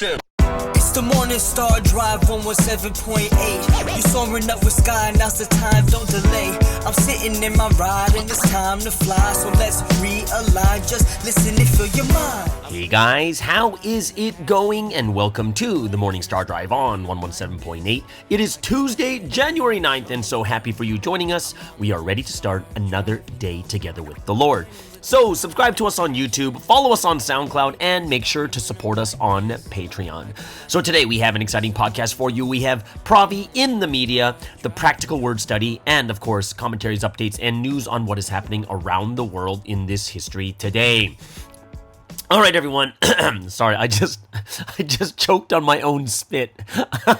It's the Morning Star Drive 117.8. You soaring up with sky, now's the time, don't delay. I'm sitting in my ride and it's time to fly. So let's realign, just listen and fill your mind. Hey guys, how is it going? And welcome to the Morning Star Drive on 117.8. It is Tuesday, January 9th, and so happy for you joining us. We are ready to start another day together with the Lord. So subscribe to us on YouTube, follow us on SoundCloud, and make sure to support us on Patreon. So today we have an exciting podcast for you. We have Provi In The Media, the practical word study, and of course, commentaries, updates, and news on what is happening around the world in this history today. All right, everyone. Sorry, I just choked on my own spit. All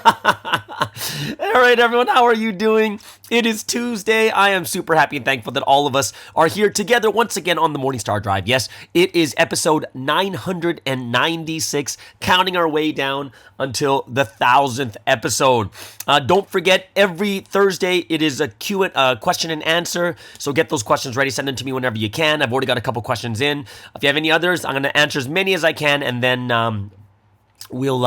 right, everyone, how are you doing? It is Tuesday. I am super happy and thankful that all of us are here together once again on the Morning Star Drive. Yes, it is episode 996, counting our way down until the 1,000th episode. Don't forget, every Thursday it is a question and answer. So get those questions ready. Send them to me whenever you can. I've already got a couple questions in. If you have any others, I'm going to answer as many as I can, and then we'll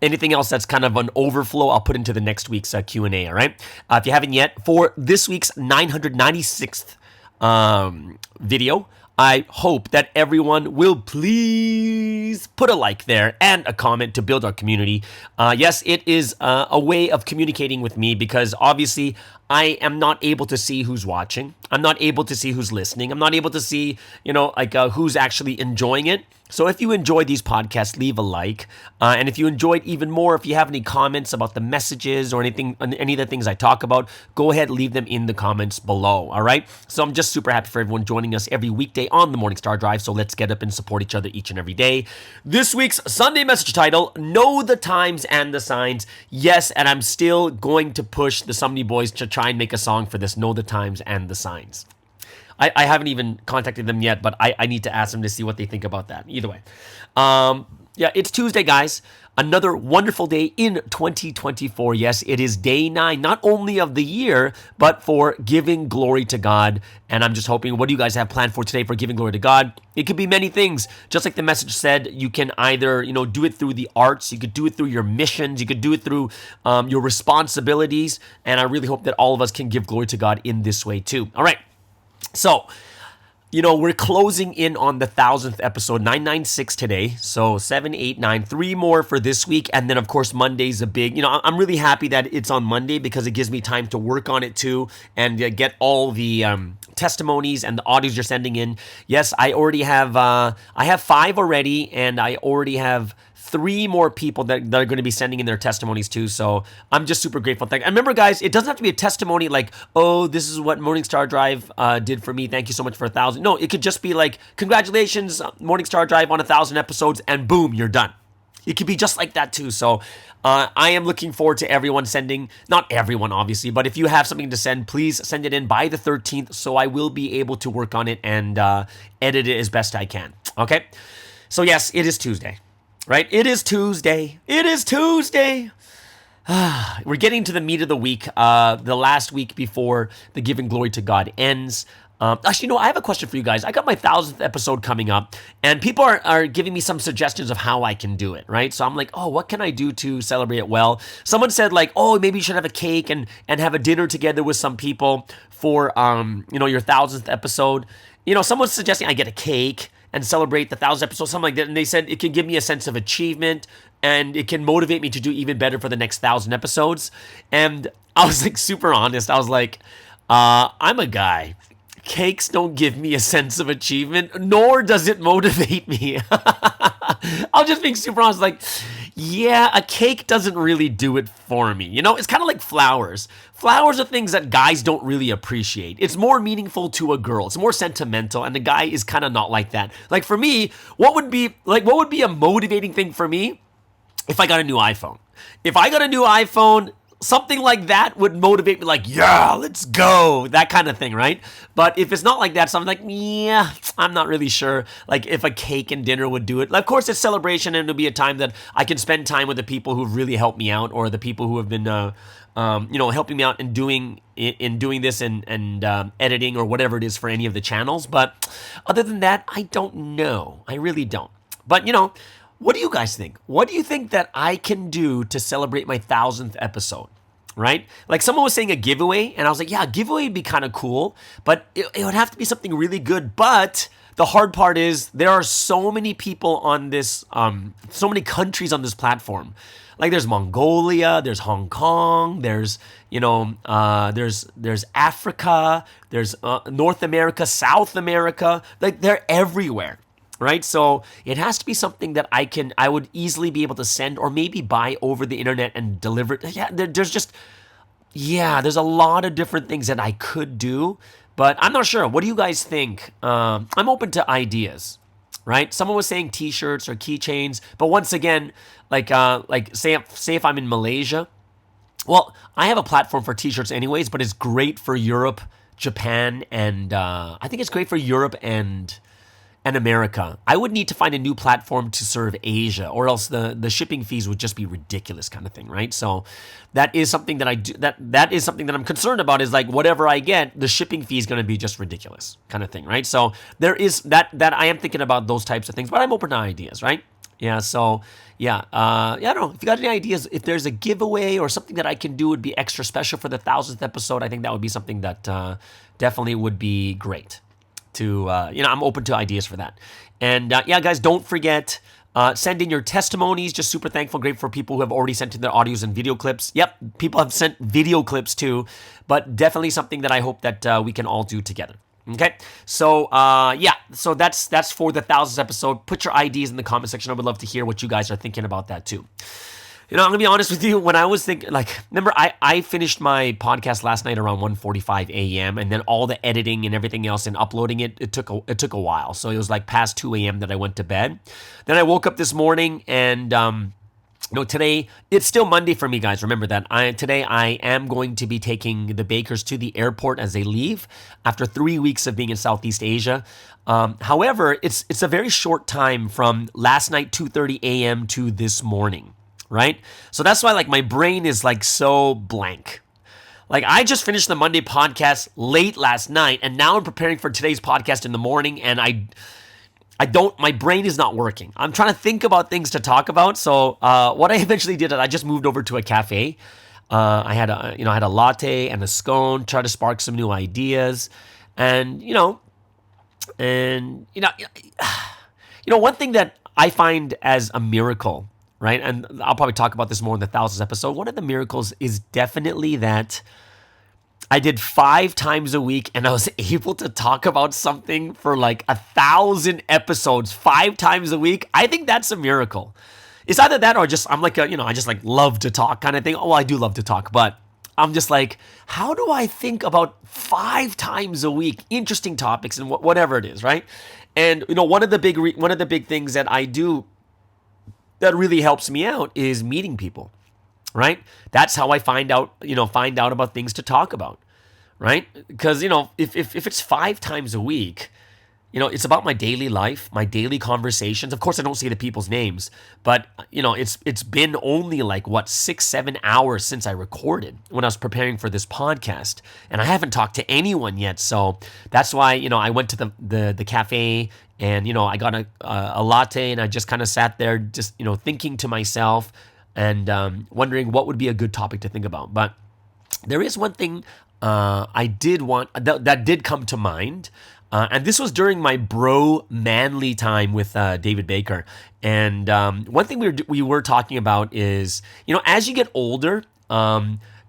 anything else that's kind of an overflow, I'll put into the next week's Q&A, all right? If you haven't yet, for this week's 996th video, I hope that everyone will please put a like there and a comment to build our community. Yes, it is a way of communicating with me because obviously I am not able to see who's watching. I'm not able to see who's listening. I'm not able to see, who's actually enjoying it. So if you enjoy these podcasts, leave a like. And if you enjoyed even more, if you have any comments about the messages or anything, any of the things I talk about, go ahead, leave them in the comments below. All right. So I'm just super happy for everyone joining us every weekday on the Morning Star Drive. So let's get up and support each other each and every day. This week's Sunday message title, Know the Times and the Signs. Yes, and I'm still going to push the Sumney Boys to try and make a song for this, Know the Times and the Signs. I haven't even contacted them yet, but I need to ask them to see what they think about that. Either way. It's Tuesday, guys. Another wonderful day in 2024. Yes, it is day 9, not only of the year, but for giving glory to God. And I'm just hoping, what do you guys have planned for today for giving glory to God? It could be many things. Just like the message said, you can either, do it through the arts. You could do it through your missions. You could do it through your responsibilities. And I really hope that all of us can give glory to God in this way too. All right. So, we're closing in on the 1,000th episode, 996 today. So 7, 8, 9, 3 more for this week. And then, of course, Monday's a big, I'm really happy that it's on Monday because it gives me time to work on it too and get all the testimonies and the audios you're sending in. Yes, I already have, I have 5 already, and I already have 3 more people that are going to be sending in their testimonies too. So I'm just super grateful. And remember, guys, it doesn't have to be a testimony like, oh, this is what Morning Star Drive did for me. Thank you so much for 1,000. No, it could just be like, congratulations, Morning Star Drive on 1,000 episodes, and boom, you're done. It could be just like that too. So I am looking forward to everyone sending, not everyone obviously, but if you have something to send, please send it in by the 13th so I will be able to work on it and edit it as best I can. Okay? So yes, it is Tuesday. Right? It is Tuesday. It is Tuesday. We're getting to the meat of the week, the last week before the Giving Glory to God ends. Actually, I have a question for you guys. I got my 1,000th episode coming up, and people are giving me some suggestions of how I can do it, right? So I'm like, oh, what can I do to celebrate it well? Someone said like, oh, maybe you should have a cake and have a dinner together with some people for, your 1,000th episode. Someone's suggesting I get a cake and celebrate the 1,000th episode, something like that. And they said it can give me a sense of achievement and it can motivate me to do even better for the next 1,000 episodes. And I was like super honest. I was like, I'm a guy. Cakes don't give me a sense of achievement, nor does it motivate me. I'll just being super honest, like, yeah, a cake doesn't really do it for me. It's kind of like flowers. Flowers are things that guys don't really appreciate. It's more meaningful to a girl. It's more sentimental, and the guy is kind of not like that. Like for me, what would be a motivating thing for me if I got a new iPhone? If I got a new iPhone, something like that would motivate me, like, yeah, let's go, that kind of thing, right? But if it's not like that, so I'm like, yeah, I'm not really sure, like, if a cake and dinner would do it. Of course, it's celebration, and it'll be a time that I can spend time with the people who've really helped me out, or the people who have been, helping me out in doing this and editing or whatever it is for any of the channels. But other than that, I don't know. I really don't. But, What do you guys think? What do you think that I can do to celebrate my 1000th episode? Right? Like someone was saying a giveaway, and I was like, yeah, a giveaway would be kind of cool, but it would have to be something really good. But the hard part is there are so many people on this, so many countries on this platform. Like there's Mongolia, there's Hong Kong, there's there's Africa, there's North America, South America. Like they're everywhere, right? So it has to be something that I would easily be able to send or maybe buy over the internet and deliver it. Yeah, there's a lot of different things that I could do, but I'm not sure. What do you guys think? I'm open to ideas. Right? Someone was saying T-shirts or keychains, but once again, like say if I'm in Malaysia, well, I have a platform for T-shirts anyways, but it's great for Europe, Japan, and I think it's great for Europe and America. I would need to find a new platform to serve Asia, or else the shipping fees would just be ridiculous, kind of thing, right? So that is something that I do. That is something that I'm concerned about. Is like whatever I get, the shipping fee is going to be just ridiculous, kind of thing, right? So there is that I am thinking about those types of things, but I'm open to ideas, right? Yeah. So yeah, I don't know if you got any ideas. If there's a giveaway or something that I can do would be extra special for the 1000th episode, I think that would be something that definitely would be great. I'm open to ideas for that. And yeah, guys, don't forget, send in your testimonies. Just super thankful, grateful for people who have already sent in their audios and video clips. Yep, people have sent video clips too, but definitely something that I hope that we can all do together. Okay, so so that's for the 1000th episode. Put your IDs in the comment section. I would love to hear what you guys are thinking about that too. I'm going to be honest with you. When I was thinking, remember, I finished my podcast last night around 1:45 a.m. and then all the editing and everything else and uploading it took a while. So it was like past 2 a.m. that I went to bed. Then I woke up this morning and, today, it's still Monday for me, guys. Remember that. Today I am going to be taking the bakers to the airport as they leave after 3 weeks of being in Southeast Asia. However, it's a very short time from last night, 2:30 a.m. to this morning. Right? So that's why my brain is so blank. I just finished the Monday podcast late last night and now I'm preparing for today's podcast in the morning and my brain is not working. I'm trying to think about things to talk about. So what I eventually did is I just moved over to a cafe. I had a latte and a scone, try to spark some new ideas. And one thing that I find as a miracle, right? And I'll probably talk about this more in the 1000th episode. One of the miracles is definitely that I did 5 times a week and I was able to talk about something for 1,000 episodes 5 times a week. I think that's a miracle. It's either that or just I'm I just love to talk kind of thing. Oh, I do love to talk, but I'm just how do I think about 5 times a week interesting topics and whatever it is, right? And one of the big things that I do that really helps me out is meeting people, right? That's how I find out about things to talk about, right? Because, if it's 5 times a week, it's about my daily life, my daily conversations. Of course, I don't say the people's names, but, it's been only 6-7 hours since I recorded when I was preparing for this podcast. And I haven't talked to anyone yet. So that's why, I went to the cafe and, I got a latte and I just kind of sat there just, thinking to myself and wondering what would be a good topic to think about. But there is one thing I did want that did come to mind. And this was during my bro manly time with David Baker. And one thing we were talking about is, as you get older,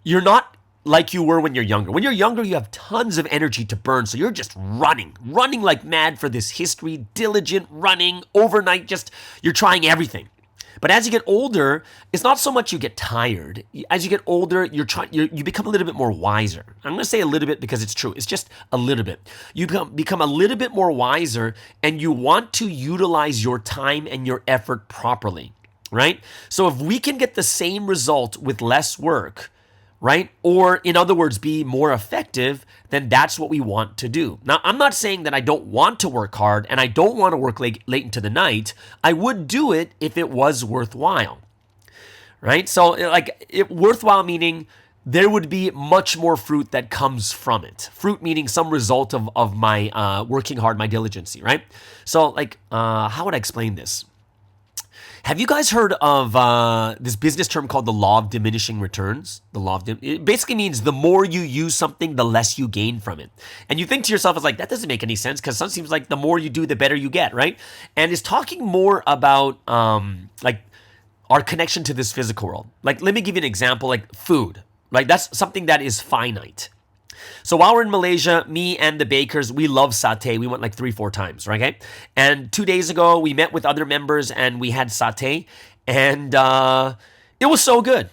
you're not like you were when you're younger. When you're younger, you have tons of energy to burn. So you're just running like mad for this history, diligent running, overnight, you're trying everything. But as you get older, it's not so much you get tired. As you get older, you become a little bit more wiser. I'm going to say a little bit because it's true. It's just a little bit. You become a little bit more wiser and you want to utilize your time and your effort properly, right? So if we can get the same result with less work, right? Or in other words, be more effective, then that's what we want to do. Now, I'm not saying that I don't want to work hard and I don't want to work late into the night. I would do it if it was worthwhile, right? So worthwhile meaning there would be much more fruit that comes from it. Fruit meaning some result of my working hard, my diligency, right? So how would I explain this? Have you guys heard of this business term called the law of diminishing returns? It basically means the more you use something, the less you gain from it. And you think to yourself, it's like, that doesn't make any sense, because it seems like the more you do, the better you get, right? And it's talking more about like our connection to this physical world. Like, let me give you an example, like food, right? That's something that is finite. So while we're in Malaysia, me and the bakers, we love satay. We went like 3-4 times, right? Okay? And 2 days ago, we met with other members and we had satay, and it was so good.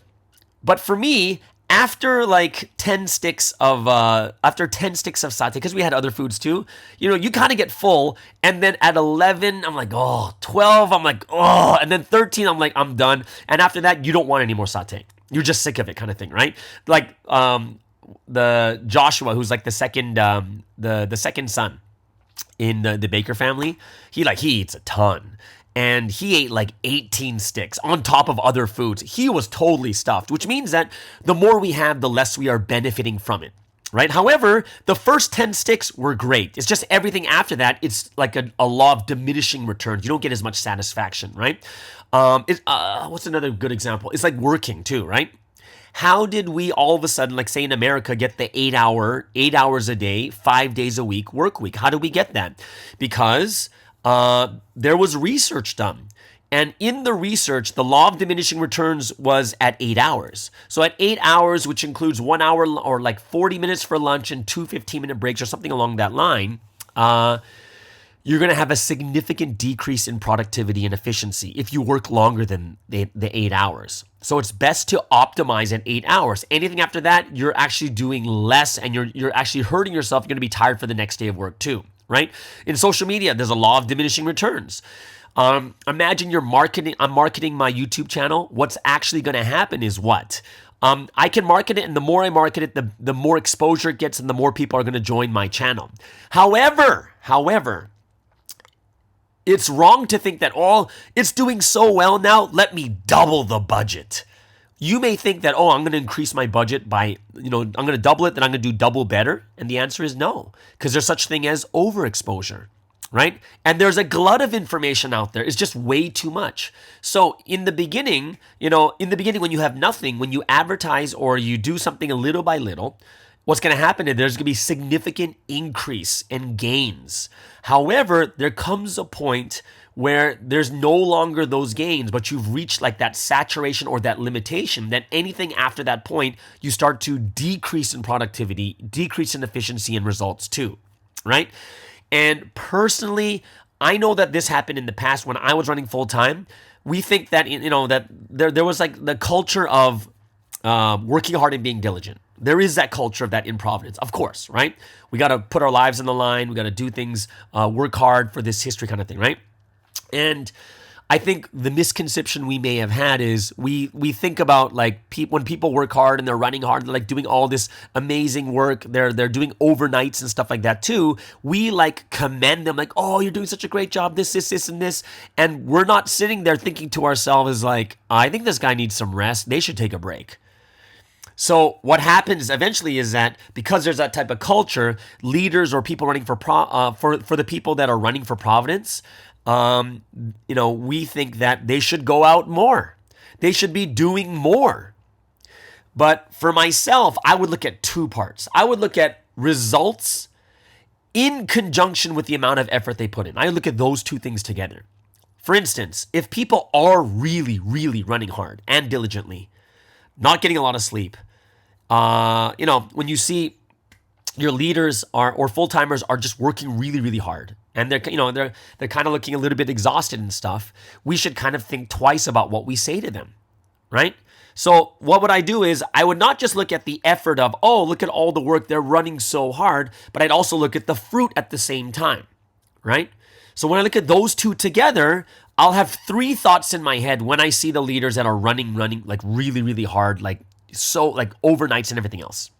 But for me, after 10 sticks of satay, because we had other foods too, you kind of get full. And then at 11, I'm like, oh, 12, I'm like, oh, and then 13, I'm like, I'm done. And after that, you don't want any more satay. You're just sick of it, kind of thing, right? Like the Joshua, who's like the second son in the Baker family, he eats a ton. And he ate like 18 sticks on top of other foods. He was totally stuffed, which means that the more we have, the less we are benefiting from it, right? However, the first 10 sticks were great. It's just everything after that, it's like a law of diminishing returns. You don't get as much satisfaction, right? What's another good example? It's like working too, right? How did we all of a sudden, like say in America, get the 8 hours a day, 5 days a week work week? How did we get that? Because there was research done. And in the research, the law of diminishing returns was at 8 hours. So at 8 hours, which includes 1 hour or like 40 minutes for lunch and 2 15-minute breaks or something along that line, you're going to have a significant decrease in productivity and efficiency if you work longer than the 8 hours. So it's best to optimize at 8 hours. Anything after that, you're actually doing less, and you're actually hurting yourself. You're going to be tired for the next day of work too, right? In social media, there's a law of diminishing returns. Imagine I'm marketing my YouTube channel. What's actually going to happen is what? I can market it, and the more I market it, the more exposure it gets, and the more people are going to join my channel. However, it's wrong to think that, it's doing so well now, let me double the budget. You may think that, I'm going to increase my budget by, I'm going to double it, then I'm going to do double better. And the answer is no, because there's such thing as overexposure, right? And there's a glut of information out there. It's just way too much. So in the beginning, when you have nothing, when you advertise or you do something a little by little, what's going to happen is there's going to be significant increase in gains. However, there comes a point where there's no longer those gains, but you've reached like that saturation or that limitation, that anything after that point, you start to decrease in productivity, decrease in efficiency and results too, right? And personally, I know that this happened in the past when I was running full time. We think that, that there was like the culture of working hard and being diligent. There is that culture of that in Providence, of course, right? We got to put our lives on the line. We got to do things, work hard for this history kind of thing, right? And I think the misconception we may have had is we think about like when people work hard and they're running hard, they're like doing all this amazing work. They're doing overnights and stuff like that too. We like commend them like, oh, you're doing such a great job, this, and this. And we're not sitting there thinking to ourselves like, I think this guy needs some rest. They should take a break. So what happens eventually is that because there's that type of culture, leaders or people running for the people that are running for Providence, we think that they should go out more. They should be doing more. But for myself, I would look at two parts. I would look at results in conjunction with the amount of effort they put in. I look at those two things together. For instance, if people are really, really running hard and diligently, not getting a lot of sleep, when you see your leaders or full-timers are just working really, really hard, and they're kind of looking a little bit exhausted and stuff, we should kind of think twice about what we say to them, right? So what would I do is I would not just look at the effort of, look at all the work, they're running so hard, but I'd also look at the fruit at the same time, right? So when I look at those two together, I'll have three thoughts in my head when I see the leaders that are running like really, really hard, like so like overnights and everything else.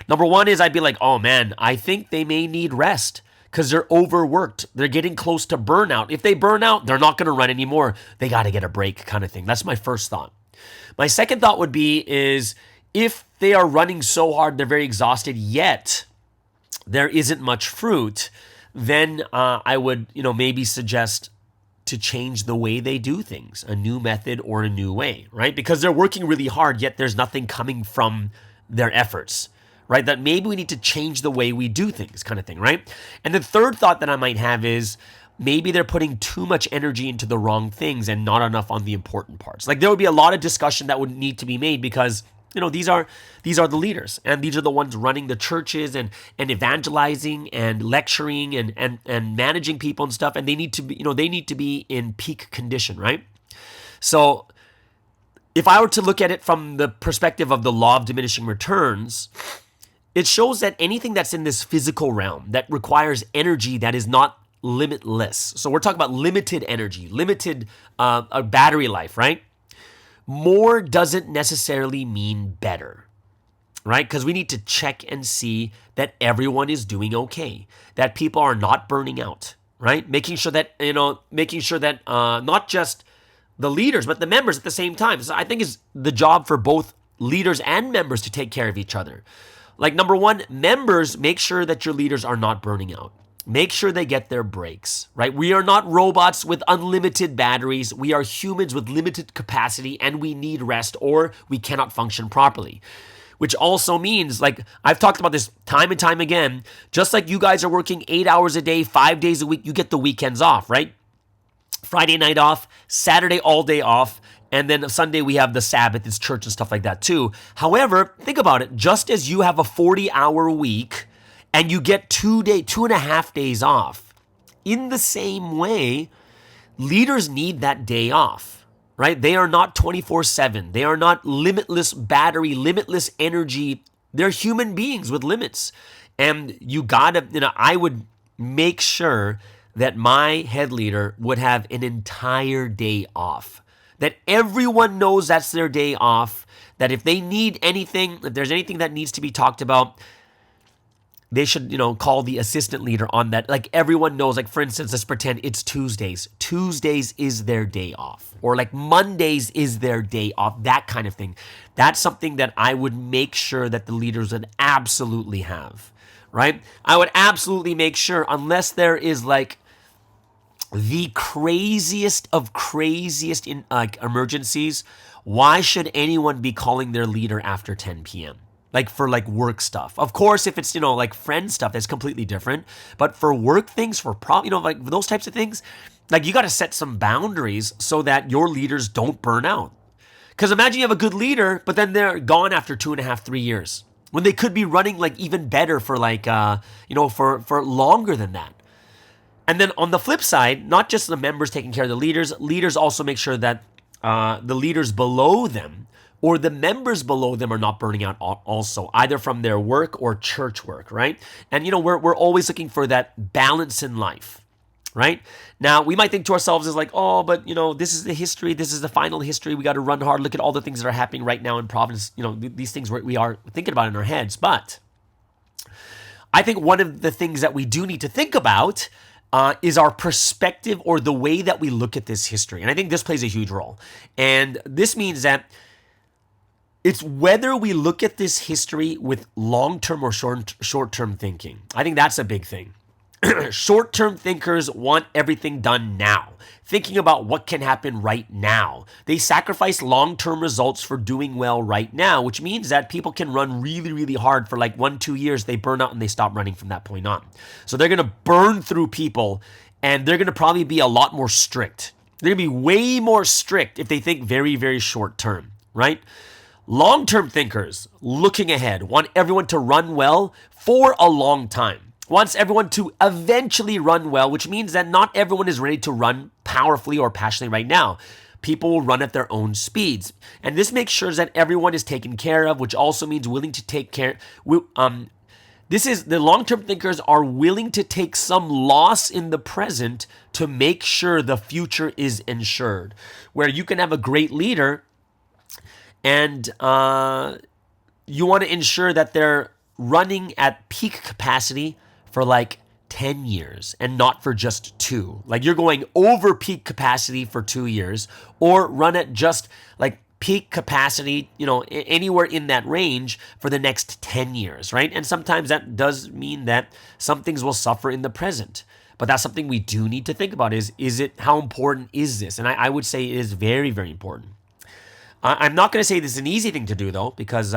Number one is I'd be like, oh man, I think they may need rest because they're overworked. They're getting close to burnout. If they burn out, they're not going to run anymore. They got to get a break kind of thing. That's my first thought. My second thought would be is if they are running so hard, they're very exhausted, yet there isn't much fruit, then I would, maybe suggest to change the way they do things, a new method or a new way, right? Because they're working really hard, yet there's nothing coming from their efforts, right? That maybe we need to change the way we do things, kind of thing, right? And the third thought that I might have is maybe they're putting too much energy into the wrong things and not enough on the important parts. Like there would be a lot of discussion that would need to be made because these are the leaders, and these are the ones running the churches and evangelizing and lecturing and managing people and stuff, and they need to be in peak condition, right? So if I were to look at it from the perspective of the law of diminishing returns, it shows that anything that's in this physical realm that requires energy that is not limitless. So we're talking about limited energy, limited battery life, right? More doesn't necessarily mean better, right? Because we need to check and see that everyone is doing okay, that people are not burning out, right? Making sure that not just the leaders, but the members at the same time. So I think it's the job for both leaders and members to take care of each other. Like number one, members, make sure that your leaders are not burning out. Make sure they get their breaks, right? We are not robots with unlimited batteries. We are humans with limited capacity, and we need rest or we cannot function properly. Which also means, like I've talked about this time and time again, just like you guys are working 8 hours a day, 5 days a week, you get the weekends off, right? Friday night off, Saturday all day off, and then Sunday we have the Sabbath, it's church and stuff like that too. However, think about it, just as you have a 40-hour week, and you get 2.5 days off. In the same way, leaders need that day off, right? They are not 24/7. They are not limitless battery, limitless energy. They're human beings with limits. And I would make sure that my head leader would have an entire day off. That everyone knows that's their day off. That if they need anything, if there's anything that needs to be talked about, they should, call the assistant leader on that. Like everyone knows, like for instance, let's pretend it's Tuesdays. Tuesdays is their day off. Or like Mondays is their day off, that kind of thing. That's something that I would make sure that the leaders would absolutely have, right? I would absolutely make sure, unless there is like the craziest of craziest emergencies, why should anyone be calling their leader after 10 p.m.? Like for like work stuff. Of course, if it's, like friend stuff, that's completely different. But for work things, for like those types of things, like you got to set some boundaries so that your leaders don't burn out. Because imagine you have a good leader, but then they're gone after 2.5, 3 years when they could be running like even better for like, for longer than that. And then on the flip side, not just the members taking care of the leaders also make sure that the leaders below them or the members below them are not burning out also, either from their work or church work, right? And, we're always looking for that balance in life, right? Now, we might think to ourselves as like, oh, but, this is the history. This is the final history. We got to run hard. Look at all the things that are happening right now in Providence. These things we are thinking about in our heads. But I think one of the things that we do need to think about is our perspective or the way that we look at this history. And I think this plays a huge role. And this means that it's whether we look at this history with long-term or short-term thinking. I think that's a big thing. Short-term thinkers want everything done now, thinking about what can happen right now. They sacrifice long-term results for doing well right now, which means that people can run really, really hard for like 1-2 years. They burn out and they stop running from that point on. So they're going to burn through people, and they're going to probably be a lot more strict. They're going to be way more strict if they think very, very short-term, right? Long-term thinkers, looking ahead, want everyone to run well for a long time. Wants everyone to eventually run well, which means that not everyone is ready to run powerfully or passionately right now. People will run at their own speeds. And this makes sure that everyone is taken care of, which also means willing to take care. The long-term thinkers are willing to take some loss in the present to make sure the future is ensured. Where you can have a great leader and you want to ensure that they're running at peak capacity for like 10 years and not for just 2. Like you're going over peak capacity for 2 years, or run at just like peak capacity, anywhere in that range for the next 10 years, right? And sometimes that does mean that some things will suffer in the present. But that's something we do need to think about is how important is this? And I would say it is very, very important. I'm not going to say this is an easy thing to do though, because,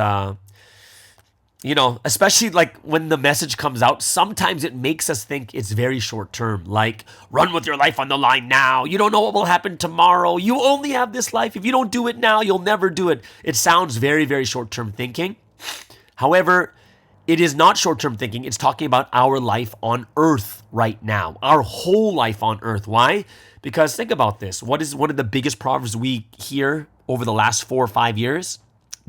especially like when the message comes out, sometimes it makes us think it's very short term, like run with your life on the line now. You don't know what will happen tomorrow. You only have this life. If you don't do it now, you'll never do it. It sounds very, very short term thinking. However, it is not short term thinking. It's talking about our life on earth right now, our whole life on earth. Why? Because think about this. What is one of the biggest proverbs we hear over the last 4 or 5 years?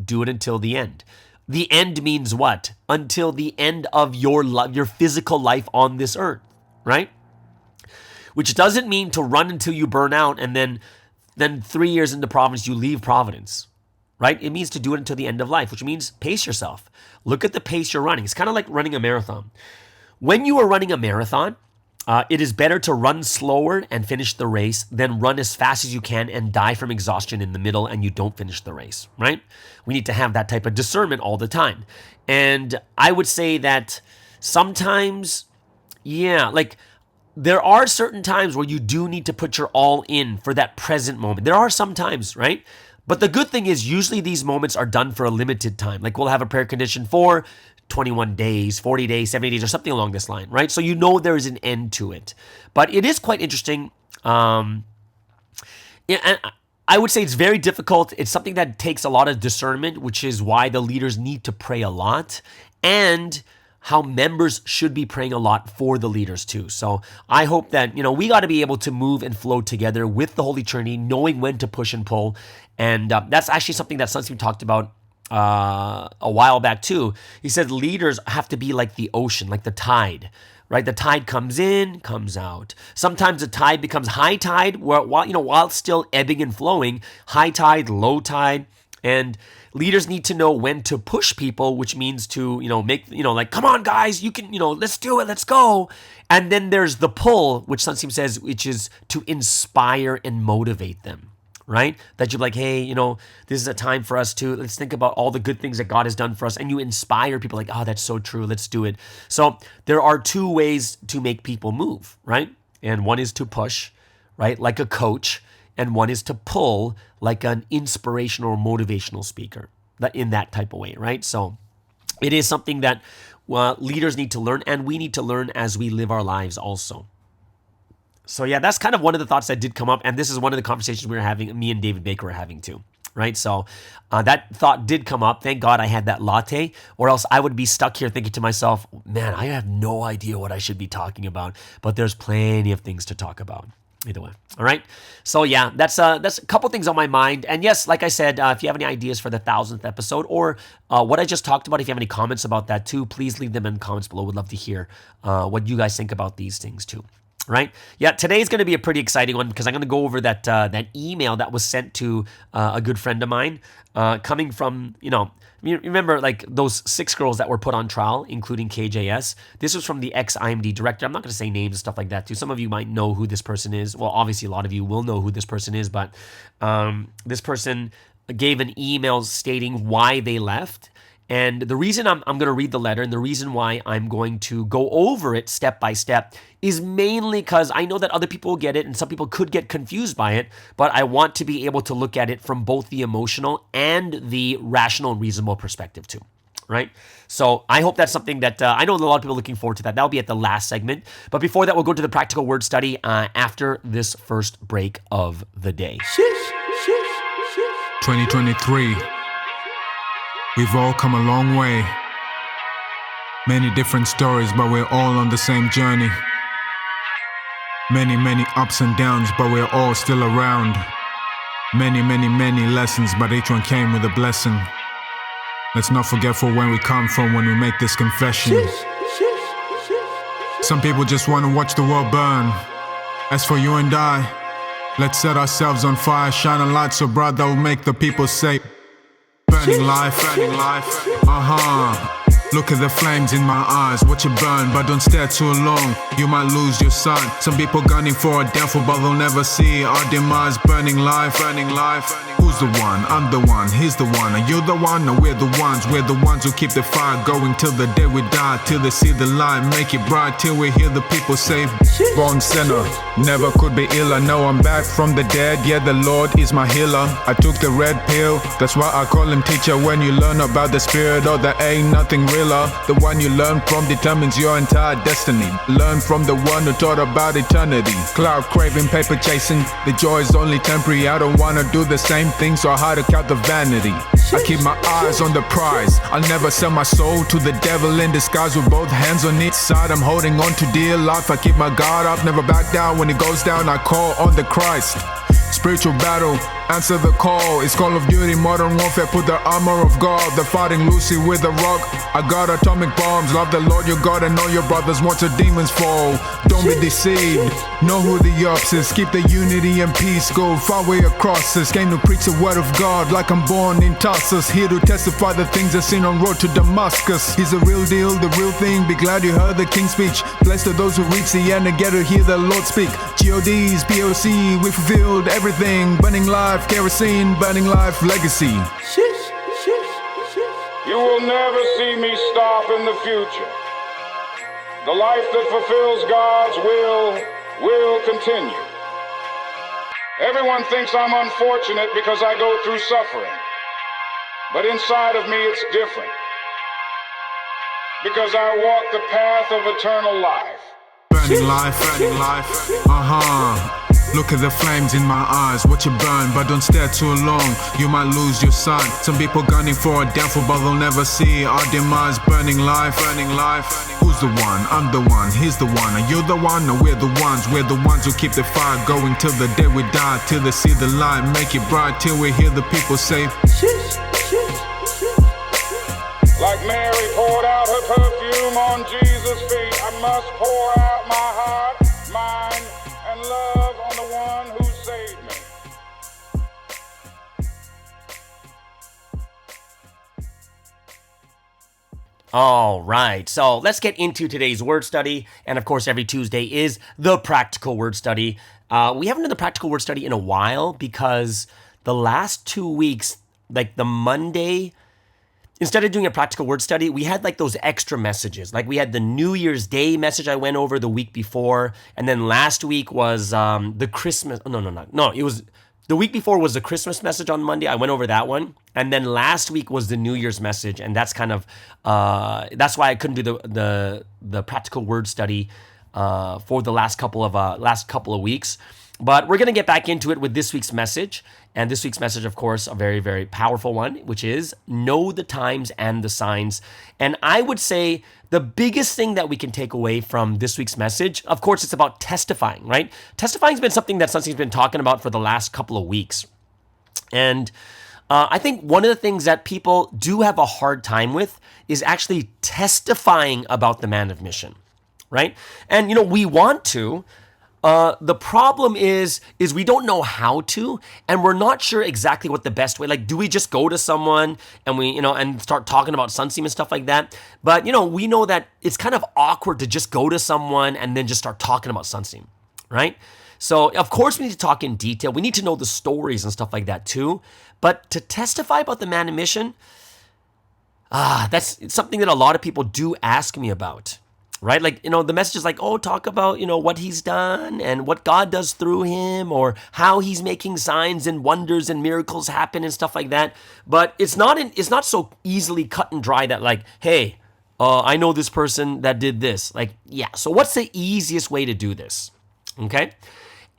Do it until the end. The end means what? Until the end of your physical life on this earth, right? Which doesn't mean to run until you burn out and then 3 years into Providence, you leave Providence, right? It means to do it until the end of life, which means pace yourself. Look at the pace you're running. It's kind of like running a marathon. When you are running a marathon, it is better to run slower and finish the race than run as fast as you can and die from exhaustion in the middle and you don't finish the race, right? We need to have that type of discernment all the time. And I would say that sometimes, there are certain times where you do need to put your all in for that present moment. There are some times, right? But the good thing is usually these moments are done for a limited time. Like we'll have a prayer condition for 21 days, 40 days, 70 days, or something along this line, right? So you know there is an end to it. But it is quite interesting. And I would say it's very difficult. It's something that takes a lot of discernment, which is why the leaders need to pray a lot, and how members should be praying a lot for the leaders too. So I hope that, we got to be able to move and flow together with the Holy Trinity, knowing when to push and pull. And that's actually something that Sunstein talked about a while back too. He said leaders have to be like the ocean, like the tide, right? The tide comes in, comes out. Sometimes the tide becomes high tide while it's still ebbing and flowing, high tide, low tide. And leaders need to know when to push people, which means to, come on guys, you can, let's do it, let's go. And then there's the pull, which Sunstein says, which is to inspire and motivate them. Right? That you're like, hey, this is a time for us to, let's think about all the good things that God has done for us. And you inspire people like, oh, that's so true. Let's do it. So there are two ways to make people move, right? And one is to push, right? Like a coach. And one is to pull like an inspirational or motivational speaker in that type of way, right? So it is something that leaders need to learn, and we need to learn as we live our lives also. So yeah, that's kind of one of the thoughts that did come up, and this is one of the conversations we were having, me and David Baker were having too, right? So that thought did come up. Thank God I had that latte, or else I would be stuck here thinking to myself, man, I have no idea what I should be talking about, but there's plenty of things to talk about. Either way. All right. So yeah, that's a couple things on my mind. And yes, like I said, if you have any ideas for the 1000th episode or what I just talked about, if you have any comments about that too, please leave them in the comments below. Would love to hear what you guys think about these things too. Right? Yeah, today's going to be a pretty exciting one because I'm going to go over that email that was sent to a good friend of mine coming from, you remember like those 6 girls that were put on trial, including KJS. This was from the ex-IMD director. I'm not going to say names and stuff like that too. Some of you might know who this person is. Well, obviously a lot of you will know who this person is, but this person gave an email stating why they left. And the reason I'm going to read the letter and the reason why I'm going to go over it step by step is mainly because I know that other people will get it and some people could get confused by it, but I want to be able to look at it from both the emotional and the rational and reasonable perspective too, right? So I hope that's something that I know a lot of people are looking forward to that. That'll be at the last segment. But before that, we'll go to the practical word study after this first break of the day. 2023. We've all come a long way. Many different stories, but we're all on the same journey. Many, many ups and downs, but we're all still around. Many, many, many lessons, but each one came with a blessing. Let's not forget for where we come from when we make this confession. Some people just want to watch the world burn. As for you and I, let's set ourselves on fire, shine a light so bright that will make the people say, burning life, Look at the flames in my eyes, watch it burn, but don't stare too long, you might lose your sight. Some people gunning for our downfall, but they'll never see our demise. Burning life, who's Who's the one? I'm the one, he's the one. Are you the one? No, we're the ones. We're the ones who keep the fire going till the day we die. Till they see the light, make it bright. Till we hear the people say, born sinner, never could be ill. I know I'm back from the dead. Yeah, the Lord is my healer. I took the red pill, that's why I call him teacher. When you learn about the spirit, oh, there ain't nothing realer. The one you learn from determines your entire destiny. Learn from the one who taught about eternity. Cloud craving, paper chasing, the joy is only temporary. I don't wanna do the same thing, so I had to count the vanity. I keep my eyes on the prize. I'll never sell my soul to the devil in disguise. With both hands on each side, I'm holding on to dear life. I keep my guard up, never back down. When it goes down, I call on the Christ. Spiritual battle, answer the call. It's Call of Duty, modern warfare. Put the armor of God. They're fighting Lucy with a rock. I got atomic bombs. Love the Lord your God and all your brothers. Once your demons fall, don't be deceived. Know who the ops is. Keep the unity and peace. Go far way across this. Came to preach the word of God like I'm born in Tarsus. Here to testify the things I've seen on road to Damascus. He's a real deal, the real thing. Be glad you heard the King's speech. Blessed are those who reach the end and get to hear the Lord speak. GODs, POC, we fulfilled everything. Burning life, kerosene, burning life, legacy. You will never see me stop in the future. The life that fulfills God's will continue. Everyone thinks I'm unfortunate because I go through suffering. But inside of me it's different. Because I walk the path of eternal life. Burning life, burning life. Look at the flames in my eyes. Watch it burn, but don't stare too long. You might lose your sight. Some people gunning for a downfall, but they'll never see our demise. Burning life, burning life. Who's the one? I'm the one, he's the one. Are you the one? No, we're the ones. We're the ones who keep the fire going till the day we die. Till they see the light, make it bright. Till we hear the people say, like Mary poured out her perfume on Jesus' feet, I must pour out my heart, mind, and love on the one who saved me. All right, so let's get into today's word study. And of course, every Tuesday is the practical word study. We haven't done the practical word study in a while because the last 2 weeks, like the Monday, instead of doing a practical word study, we had like those extra messages. Like we had the New Year's Day message I went over the week before. And then last week was the Christmas. No. It was the week before was the Christmas message on Monday. I went over that one. And then last week was the New Year's message. And that's kind of, that's why I couldn't do the practical word study for the last couple of weeks. But we're going to get back into it with this week's message. And this week's message, of course, a very, very powerful one, which is know the times and the signs. And I would say the biggest thing that we can take away from this week's message, of course, it's about testifying, right? Testifying has been something that Sunsy's been talking about for the last couple of weeks. And I think one of the things that people do have a hard time with is actually testifying about the man of mission, right? And, we want to. The problem is we don't know how to, and we're not sure exactly what the best way. Like, do we just go to someone and we, and start talking about Sunseam and stuff like that? But, we know that it's kind of awkward to just go to someone and then just start talking about Sunseam, right? So, of course, we need to talk in detail. We need to know the stories and stuff like that too. But to testify about the man in mission, that's something that a lot of people do ask me about. Right? Like, the message is like, oh, talk about, what he's done and what God does through him or how he's making signs and wonders and miracles happen and stuff like that. But it's not so easily cut and dry that like, hey, I know this person that did this. Like, yeah. So what's the easiest way to do this? Okay.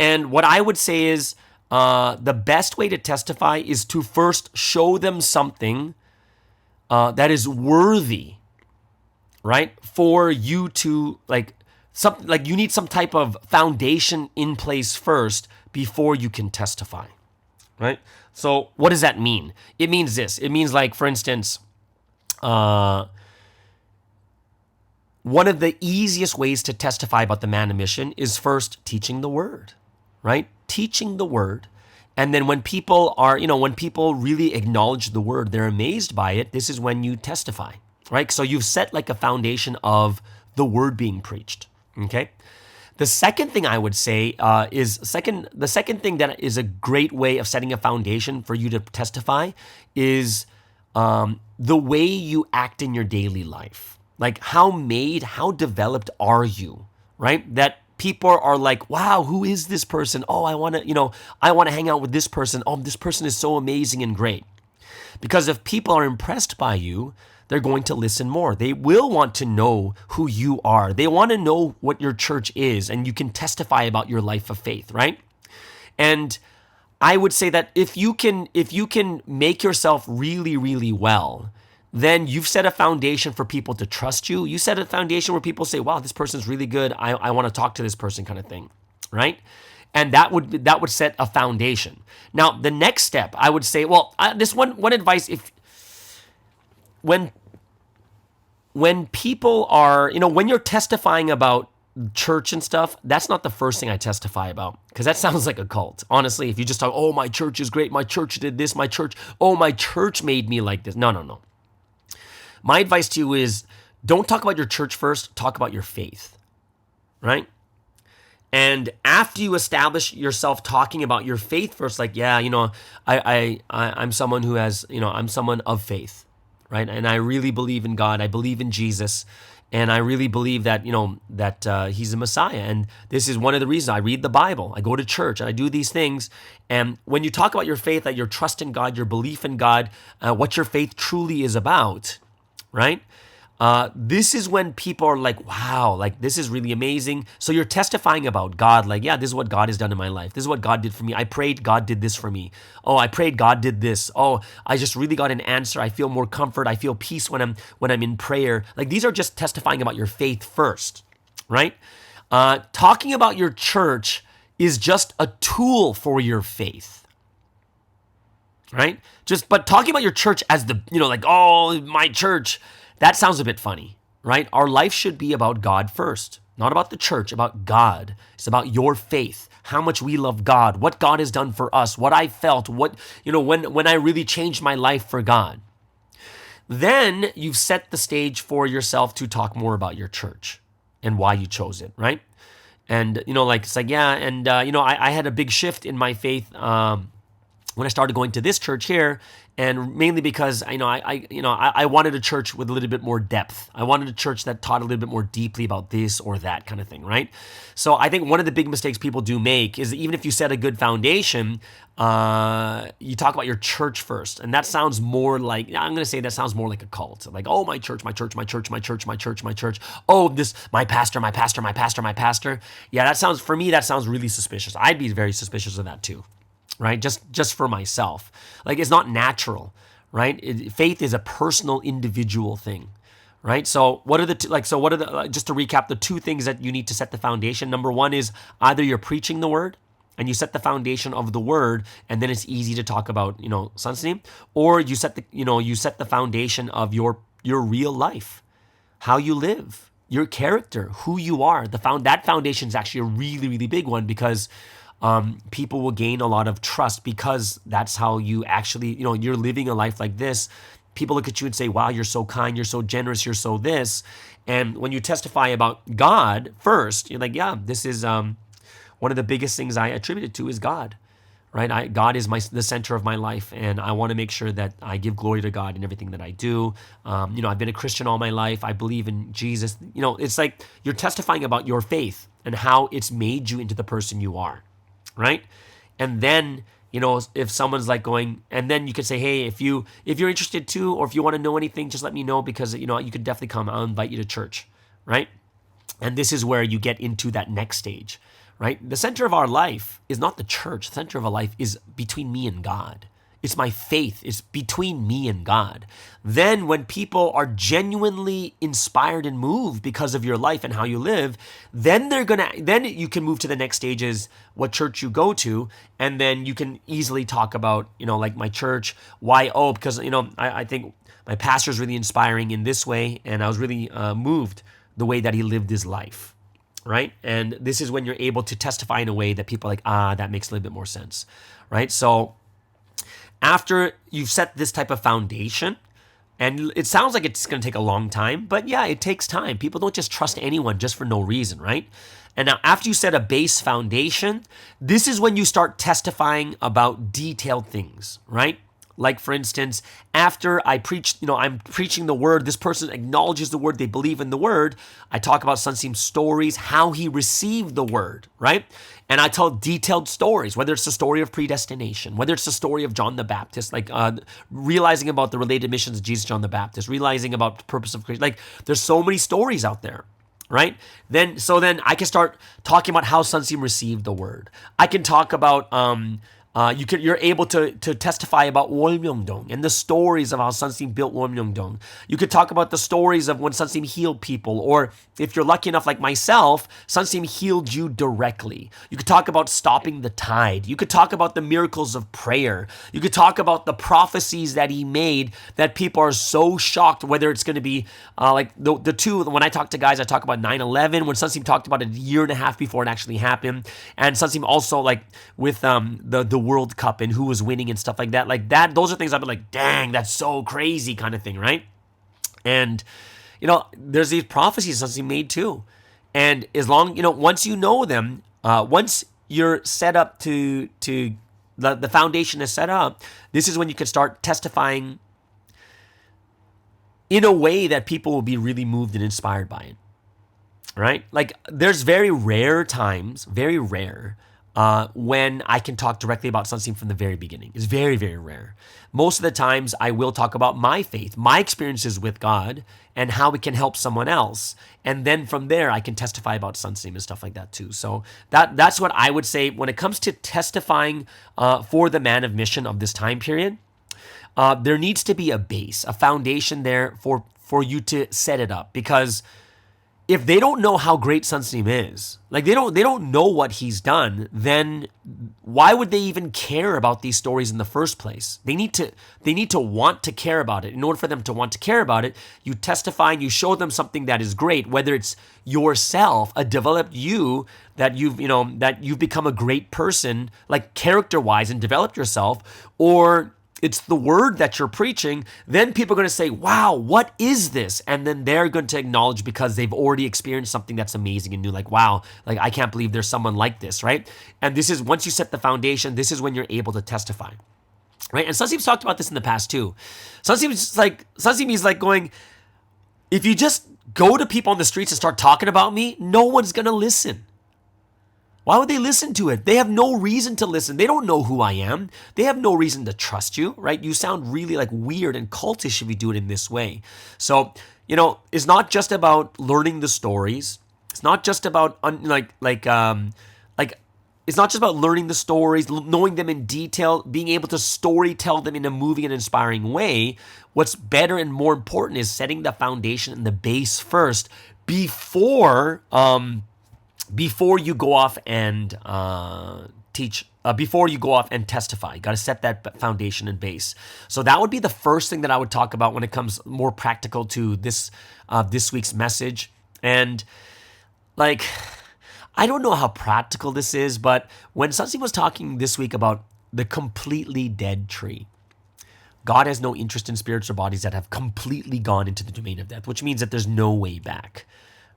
And what I would say is the best way to testify is to first show them something that is worthy, right? For you to you need some type of foundation in place first before you can testify, right? So what does that mean? It means this. It means like, for instance, one of the easiest ways to testify about the man of mission is first teaching the word, right? Teaching the word. And then when people really acknowledge the word, they're amazed by it. This is when you testify. Right? So you've set like a foundation of the word being preached, okay? The second thing I would say the second thing that is a great way of setting a foundation for you to testify is the way you act in your daily life. Like how developed are you, right? That people are like, wow, who is this person? Oh, I want to hang out with this person. Oh, this person is so amazing and great. Because if people are impressed by you, they're going to listen more. They will want to know who you are. They want to know what your church is, and you can testify about your life of faith, right? And I would say that if you can make yourself really, really well, then you've set a foundation for people to trust you. You set a foundation where people say, wow, this person's really good. I want to talk to this person, kind of thing, right? And that would set a foundation. Now, the next step, I would say, this one advice, when people are, when you're testifying about church and stuff, that's not the first thing I testify about, because that sounds like a cult. Honestly, if you just talk, oh, my church is great, my church did this, my church made me like this. No. My advice to you is don't talk about your church first, talk about your faith, right? And after you establish yourself talking about your faith first, like, yeah, I'm someone who has, I'm someone of faith, right? And I really believe in God. I believe in Jesus. And I really believe that, he's a Messiah. And this is one of the reasons I read the Bible. I go to church and I do these things. And when you talk about your faith, that your trust in God, your belief in God, what your faith truly is about, right? This is when people are like, wow, like this is really amazing. So you're testifying about God, like, yeah, this is what God has done in my life. This is what God did for me. I prayed, God did this for me. Oh, I prayed, God did this. Oh, I just really got an answer. I feel more comfort. I feel peace when I'm in prayer. Like these are just testifying about your faith first, right? Talking about your church is just a tool for your faith, right? But talking about your church as oh, my church, that sounds a bit funny, right? Our life should be about God first, not about the church, about God. It's about your faith, how much we love God, what God has done for us, what I felt, when I really changed my life for God. Then you've set the stage for yourself to talk more about your church and why you chose it, right? And, it's like, yeah, and, I had a big shift in my faith when I started going to this church here, and mainly because I wanted a church with a little bit more depth. I wanted a church that taught a little bit more deeply about this or that kind of thing, right? So I think one of the big mistakes people do make is even if you set a good foundation, you talk about your church first, and that sounds more like that sounds more like a cult. Like, oh, my church, my church, my church, my church, my church, my church. Oh, this my pastor, my pastor, my pastor, my pastor. Yeah, that sounds really suspicious. I'd be very suspicious of that too. Right? Just for myself. Like, it's not natural, right? Faith is a personal, individual thing, right? So just to recap, the two things that you need to set the foundation. Number one is either you're preaching the word and you set the foundation of the word, and then it's easy to talk about, Son's name, or you set the foundation of your real life, how you live, your character, who you are. That foundation is actually a really, really big one, because people will gain a lot of trust, because that's how you actually, you're living a life like this. People look at you and say, wow, you're so kind, you're so generous, you're so this. And when you testify about God first, you're like, yeah, this is one of the biggest things I attribute it to is God, right? God is the center of my life, and I want to make sure that I give glory to God in everything that I do. I've been a Christian all my life. I believe in Jesus. It's like you're testifying about your faith and how it's made you into the person you are. Right? And then, if someone's like going, and then you could say, hey, if you're interested too, or if you want to know anything, just let me know, because, you could definitely come. I'll invite you to church. Right? And this is where you get into that next stage, right? The center of our life is not the church. The center of our life is between me and God. It's my faith. It's between me and God. Then when people are genuinely inspired and moved because of your life and how you live, then you can move to the next stages, what church you go to, and then you can easily talk about, like my church, why? Oh, because, I think my pastor's really inspiring in this way, and I was really moved the way that he lived his life, right? And this is when you're able to testify in a way that people are like, that makes a little bit more sense, right? So after you've set this type of foundation, and it sounds like it's going to take a long time, but yeah, it takes time. People don't just trust anyone just for no reason, right? And now after you set a base foundation, this is when you start testifying about detailed things, right? Like for instance, after I preach, I'm preaching the word, this person acknowledges the word, they believe in the word. I talk about Sunsim's stories, how he received the word, right? And I tell detailed stories, whether it's the story of predestination, whether it's the story of John the Baptist, like realizing about the related missions of Jesus, John the Baptist, realizing about the purpose of creation. Like there's so many stories out there. Right? Then I can start talking about how Sunsim received the word. I can talk about you're able to testify about Wolmyongdong and the stories of how Sunsim built Wolmyongdong. You could talk about the stories of when Sunsim healed people, or if you're lucky enough like myself, Sunsim healed you directly. You could talk about stopping the tide. You could talk about the miracles of prayer. You could talk about the prophecies that he made that people are so shocked, whether it's going to be like the two, when I talk to guys, I talk about 9/11, when Sunsim talked about it a year and a half before it actually happened. And Sunsim also like with the World Cup and who was winning and stuff like that. Like that, those are things I've been like, dang, that's so crazy kind of thing, right? And, there's these prophecies Sunsim made too. And as long, once you know them, once you're set up to the foundation is set up, this is when you can start testifying in a way that people will be really moved and inspired by it, right? Like there's very rare times, very rare, when I can talk directly about Sunsim from the very beginning. It's very, very rare. Most of the times I will talk about my faith, my experiences with God, and how it can help someone else. And then from there, I can testify about Sunsim and stuff like that too. So that's what I would say when it comes to testifying for the man of mission of this time period. There needs to be a base, a foundation there for you to set it up, because if they don't know how great Sunsim is, like they don't know what he's done, then why would they even care about these stories in the first place? They need to want to care about it. In order for them to want to care about it, you testify and you show them something that is great, whether it's yourself, a developed you, that you've become a great person, like character-wise, and developed yourself, or it's the word that you're preaching. Then people are going to say, wow, what is this? And then they're going to acknowledge, because they've already experienced something that's amazing and new, like, wow, like I can't believe there's someone like this, right? And this is, once you set the foundation, this is when you're able to testify, right? And Sunsim's talked about this in the past too. Sunsim is like going, if you just go to people on the streets and start talking about me, no one's going to listen. Why would they listen to it? They have no reason to listen. They don't know who I am. They have no reason to trust you, right? You sound really like weird and cultish if you do it in this way. So, it's not just about learning the stories. It's not just about it's not just about learning the stories, knowing them in detail, being able to story tell them in a moving and inspiring way. What's better and more important is setting the foundation and the base first before you go off and teach, before you go off and testify. You got to set that foundation and base. So that would be the first thing that I would talk about when it comes more practical to this week's message. And like, I don't know how practical this is, but when Sunsim was talking this week about the completely dead tree, God has no interest in spirits or bodies that have completely gone into the domain of death, which means that there's no way back,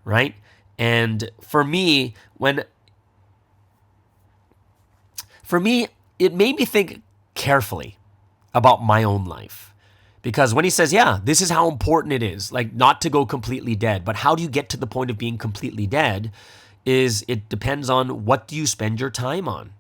right? And for me, it made me think carefully about my own life. Because when he says, yeah, this is how important it is, like not to go completely dead, but how do you get to the point of being completely dead, is it depends on what do you spend your time on.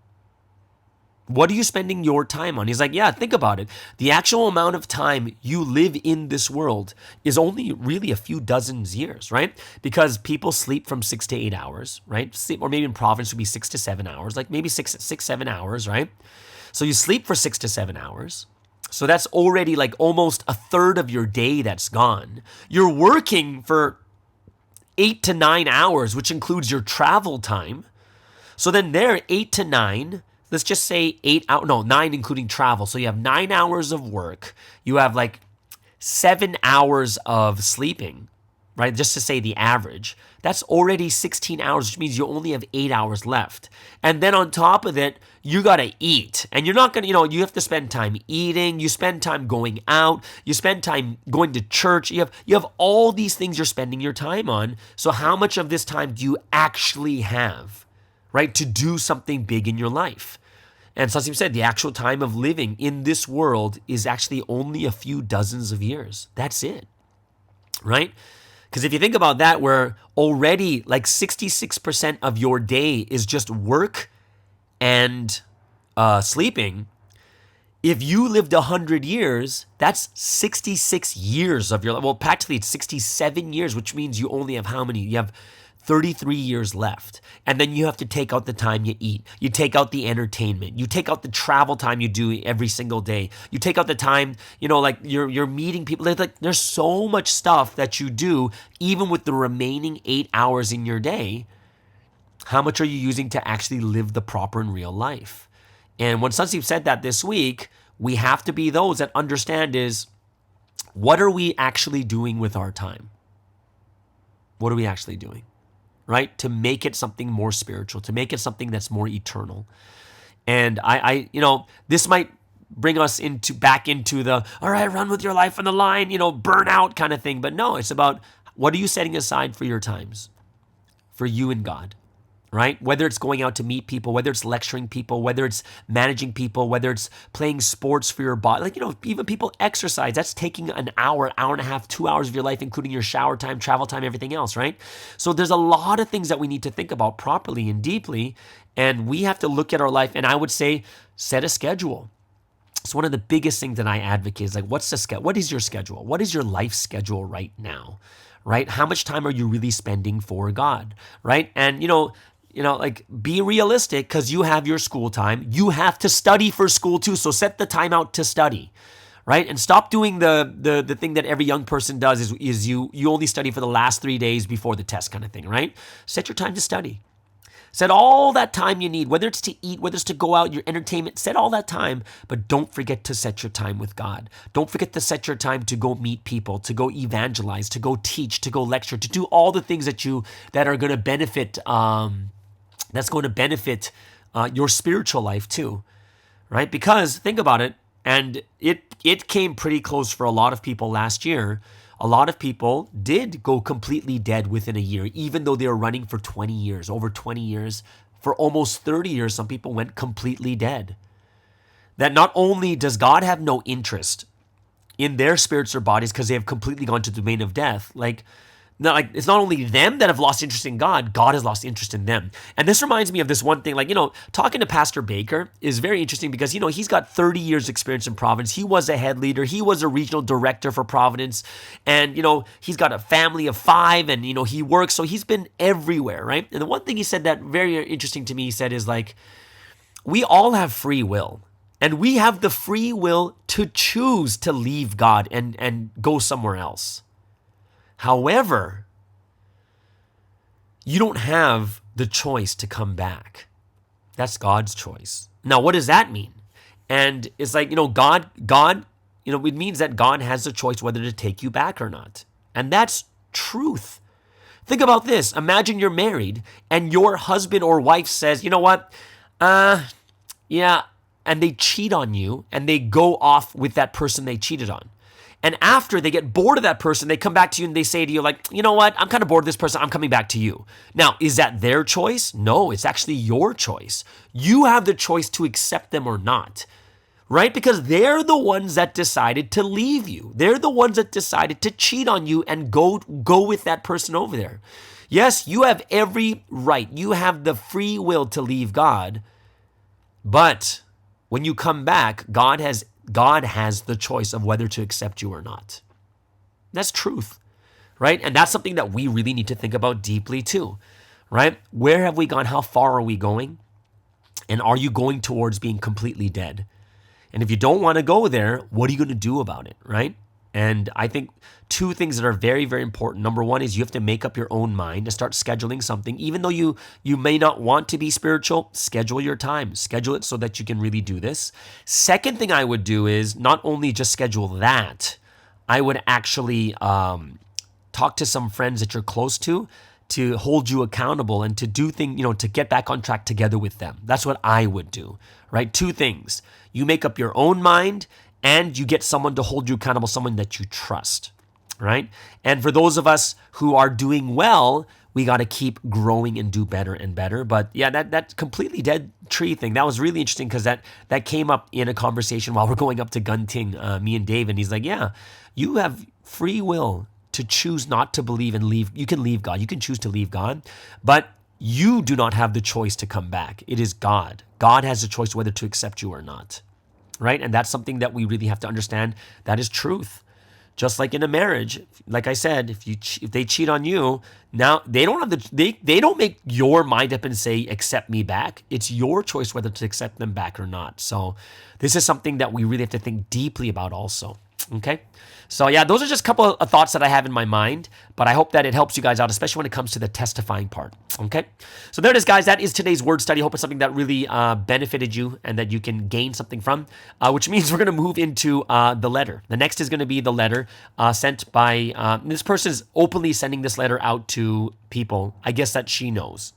What are you spending your time on? He's like, yeah, think about it. The actual amount of time you live in this world is only really a few dozen years, right? Because people sleep from 6 to 8 hours, right? Sleep, or maybe in province would be 6 to 7 hours, like maybe 7 hours, right? So you sleep for 6 to 7 hours. So that's already like almost a third of your day that's gone. You're working for 8 to 9 hours, which includes your travel time. So then there, 8 to 9, let's just say 9 including travel. So you have 9 hours of work. You have like 7 hours of sleeping. right? Just to say the average, that's already 16 hours, which means you only have 8 hours left. And then on top of it, you got to eat. And you're not going to, you have to spend time eating. You spend time going out. You spend time going to church. You have all these things you're spending your time on. So how much of this time do you actually have, right, to do something big in your life? And Sasim said the actual time of living in this world is actually only a few dozens of years. That's it, right? Because if you think about that, where already like 66% of your day is just work and sleeping, if you lived 100 years, that's 66 years of your life. Well, practically it's 67 years, which means you only have how many? You have 33 years left. And then you have to take out the time you eat. You take out the entertainment. You take out the travel time you do every single day. You take out the time, like you're meeting people. There's so much stuff that you do, even with the remaining 8 hours in your day. How much are you using to actually live the proper and real life? And when Sandeep said that this week, we have to be those that understand is, what are we actually doing with our time? What are we actually doing? Right? To make it something more spiritual, to make it something that's more eternal. And I this might bring us back into the, all right, run with your life on the line, burnout kind of thing. But no, it's about, what are you setting aside for your times, for you and God, right? Whether it's going out to meet people, whether it's lecturing people, whether it's managing people, whether it's playing sports for your body, even people exercise, that's taking an hour and a half, 2 hours of your life, including your shower time, travel time, everything else, right? So there's a lot of things that we need to think about properly and deeply, and we have to look at our life, and I would say, set a schedule. It's one of the biggest things that I advocate is what is your schedule? What is your life schedule right now, right? How much time are you really spending for God, right? And, be realistic, because you have your school time. You have to study for school too. So set the time out to study, right? And stop doing the thing that every young person does is you only study for the last 3 days before the test kind of thing, right? Set your time to study. Set all that time you need, whether it's to eat, whether it's to go out, your entertainment, set all that time, but don't forget to set your time with God. Don't forget to set your time to go meet people, to go evangelize, to go teach, to go lecture, to do all the things that are going to benefit, your spiritual life too, right? Because think about it, and it came pretty close for a lot of people last year. A lot of people did go completely dead within a year, even though they were running for 20 years, over 20 years, for almost 30 years, some people went completely dead. That not only does God have no interest in their spirits or bodies because they have completely gone to the domain of death, it's not only them that have lost interest in God, God has lost interest in them. And this reminds me of this one thing, talking to Pastor Baker is very interesting because, he's got 30 years experience in Providence. He was a head leader. He was a regional director for Providence. And, he's got a family of 5 and, he works. So he's been everywhere, right? And the one thing he said that very interesting to me, he said is we all have free will. And we have the free will to choose to leave God and go somewhere else. However, you don't have the choice to come back. That's God's choice. Now, what does that mean? And it's God, it means that God has the choice whether to take you back or not. And that's truth. Think about this. Imagine you're married and your husband or wife says, you know what? Yeah. And they cheat on you and they go off with that person they cheated on. And after they get bored of that person, they come back to you and they say to you you know what? I'm kind of bored of this person. I'm coming back to you. Now, is that their choice? No, it's actually your choice. You have the choice to accept them or not, right? Because they're the ones that decided to leave you. They're the ones that decided to cheat on you and go with that person over there. Yes, you have every right. You have the free will to leave God. But when you come back, God has the choice of whether to accept you or not. That's truth, right? And that's something that we really need to think about deeply too, right? Where have we gone? How far are we going? And are you going towards being completely dead? And if you don't want to go there, what are you going to do about it, right? And I think 2 things that are very, very important. Number 1 is you have to make up your own mind to start scheduling something. Even though you may not want to be spiritual, schedule your time. Schedule it so that you can really do this. Second thing I would do is not only just schedule that, I would actually talk to some friends that you're close to hold you accountable and to do things, to get back on track together with them. That's what I would do, right? Two things. You make up your own mind and you get someone to hold you accountable, someone that you trust, right? And for those of us who are doing well, we got to keep growing and do better and better. But yeah, that completely dead tree thing, that was really interesting because that came up in a conversation while we're going up to Gunting, me and Dave, and he's like, yeah, you have free will to choose not to believe and leave. You can leave God. You can choose to leave God, but you do not have the choice to come back. It is God. God has the choice whether to accept you or not, right? And that's something that we really have to understand. That is truth. Just like in a marriage, like I said, if they cheat on you, now they don't make your mind up and say, accept me back. It's your choice whether to accept them back or not. So this is something that we really have to think deeply about also. Okay. So yeah, those are just a couple of thoughts that I have in my mind, but I hope that it helps you guys out, especially when it comes to the testifying part. Okay. So there it is, guys. That is today's word study. I hope it's something that really benefited you and that you can gain something from, which means we're going to move into the letter. The next is going to be the letter sent by, this person is openly sending this letter out to people, I guess, that she knows.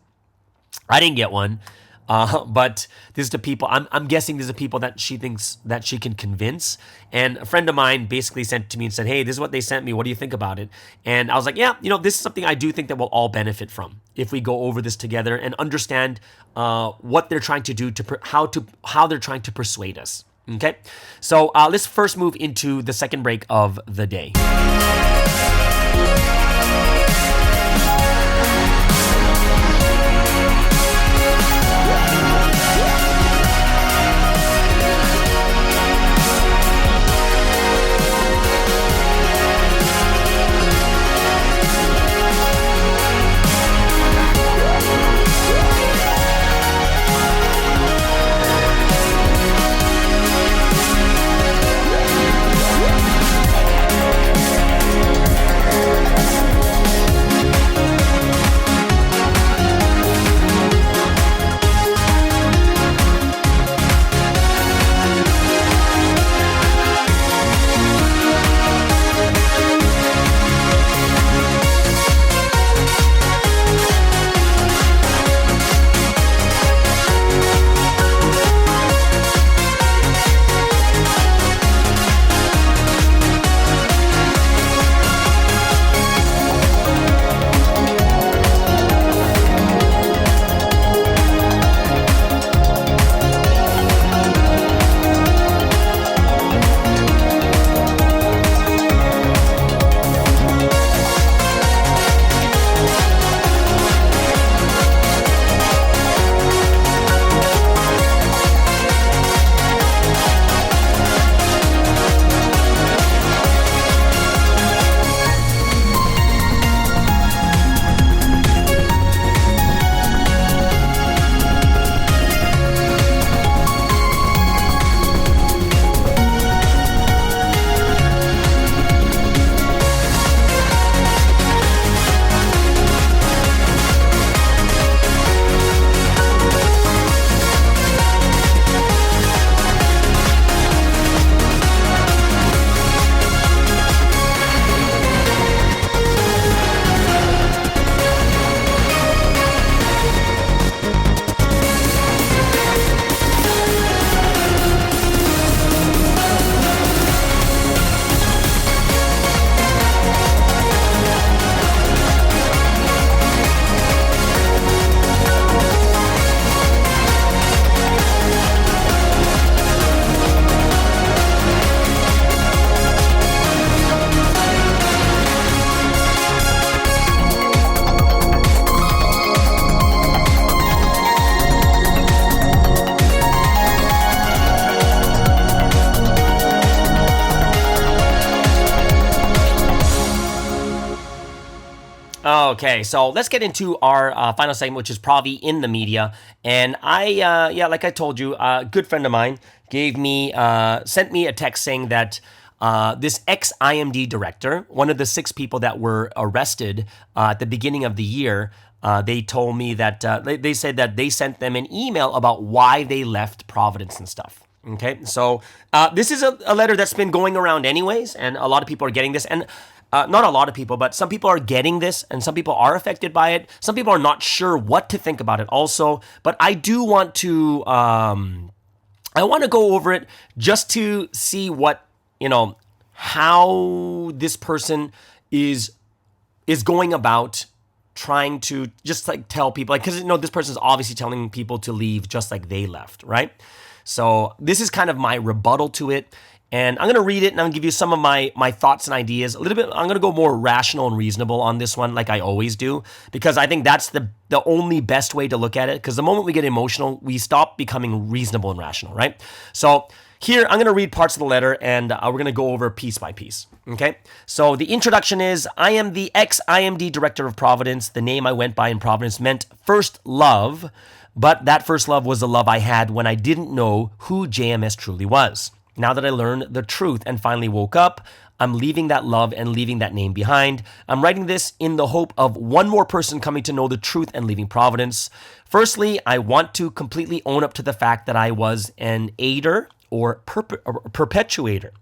I didn't get one. But this is to people, I'm guessing these are people that she thinks that she can convince. And a friend of mine basically sent it to me and said, hey, this is what they sent me. What do you think about it? And I was like, yeah, this is something I do think that we'll all benefit from if we go over this together and understand what they're trying to do, how they're trying to persuade us. Okay. So let's first move into the second break of the day. Okay, so let's get into our final segment, which is Provi In The Media. And like I told you, a good friend of mine sent me a text saying that this ex-IMD director, one of the 6 people that were arrested at the beginning of the year, they told me that they said that they sent them an email about why they left Providence and stuff. Okay, so this is a letter that's been going around anyways, and a lot of people are getting this. And not a lot of people, but some people are getting this and some people are affected by it. Some people are not sure what to think about it also. But I do want to, I want to go over it just to see what, how this person is going about trying to just like tell people, like, because this person is obviously telling people to leave just like they left, right? So this is kind of my rebuttal to it. And I'm going to read it and I'm going to give you some of my thoughts and ideas. A little bit, I'm going to go more rational and reasonable on this one, like I always do, because I think that's the only best way to look at it. Because the moment we get emotional, we stop becoming reasonable and rational, right? So here, I'm going to read parts of the letter and we're going to go over piece by piece, okay? So the introduction is, I am the ex-IMD director of Providence. The name I went by in Providence meant first love, but that first love was the love I had when I didn't know who JMS truly was. Now that I learned the truth and finally woke up, I'm leaving that love and leaving that name behind. I'm writing this in the hope of one more person coming to know the truth and leaving Providence. Firstly, I want to completely own up to the fact that I was an aider or perpetuator.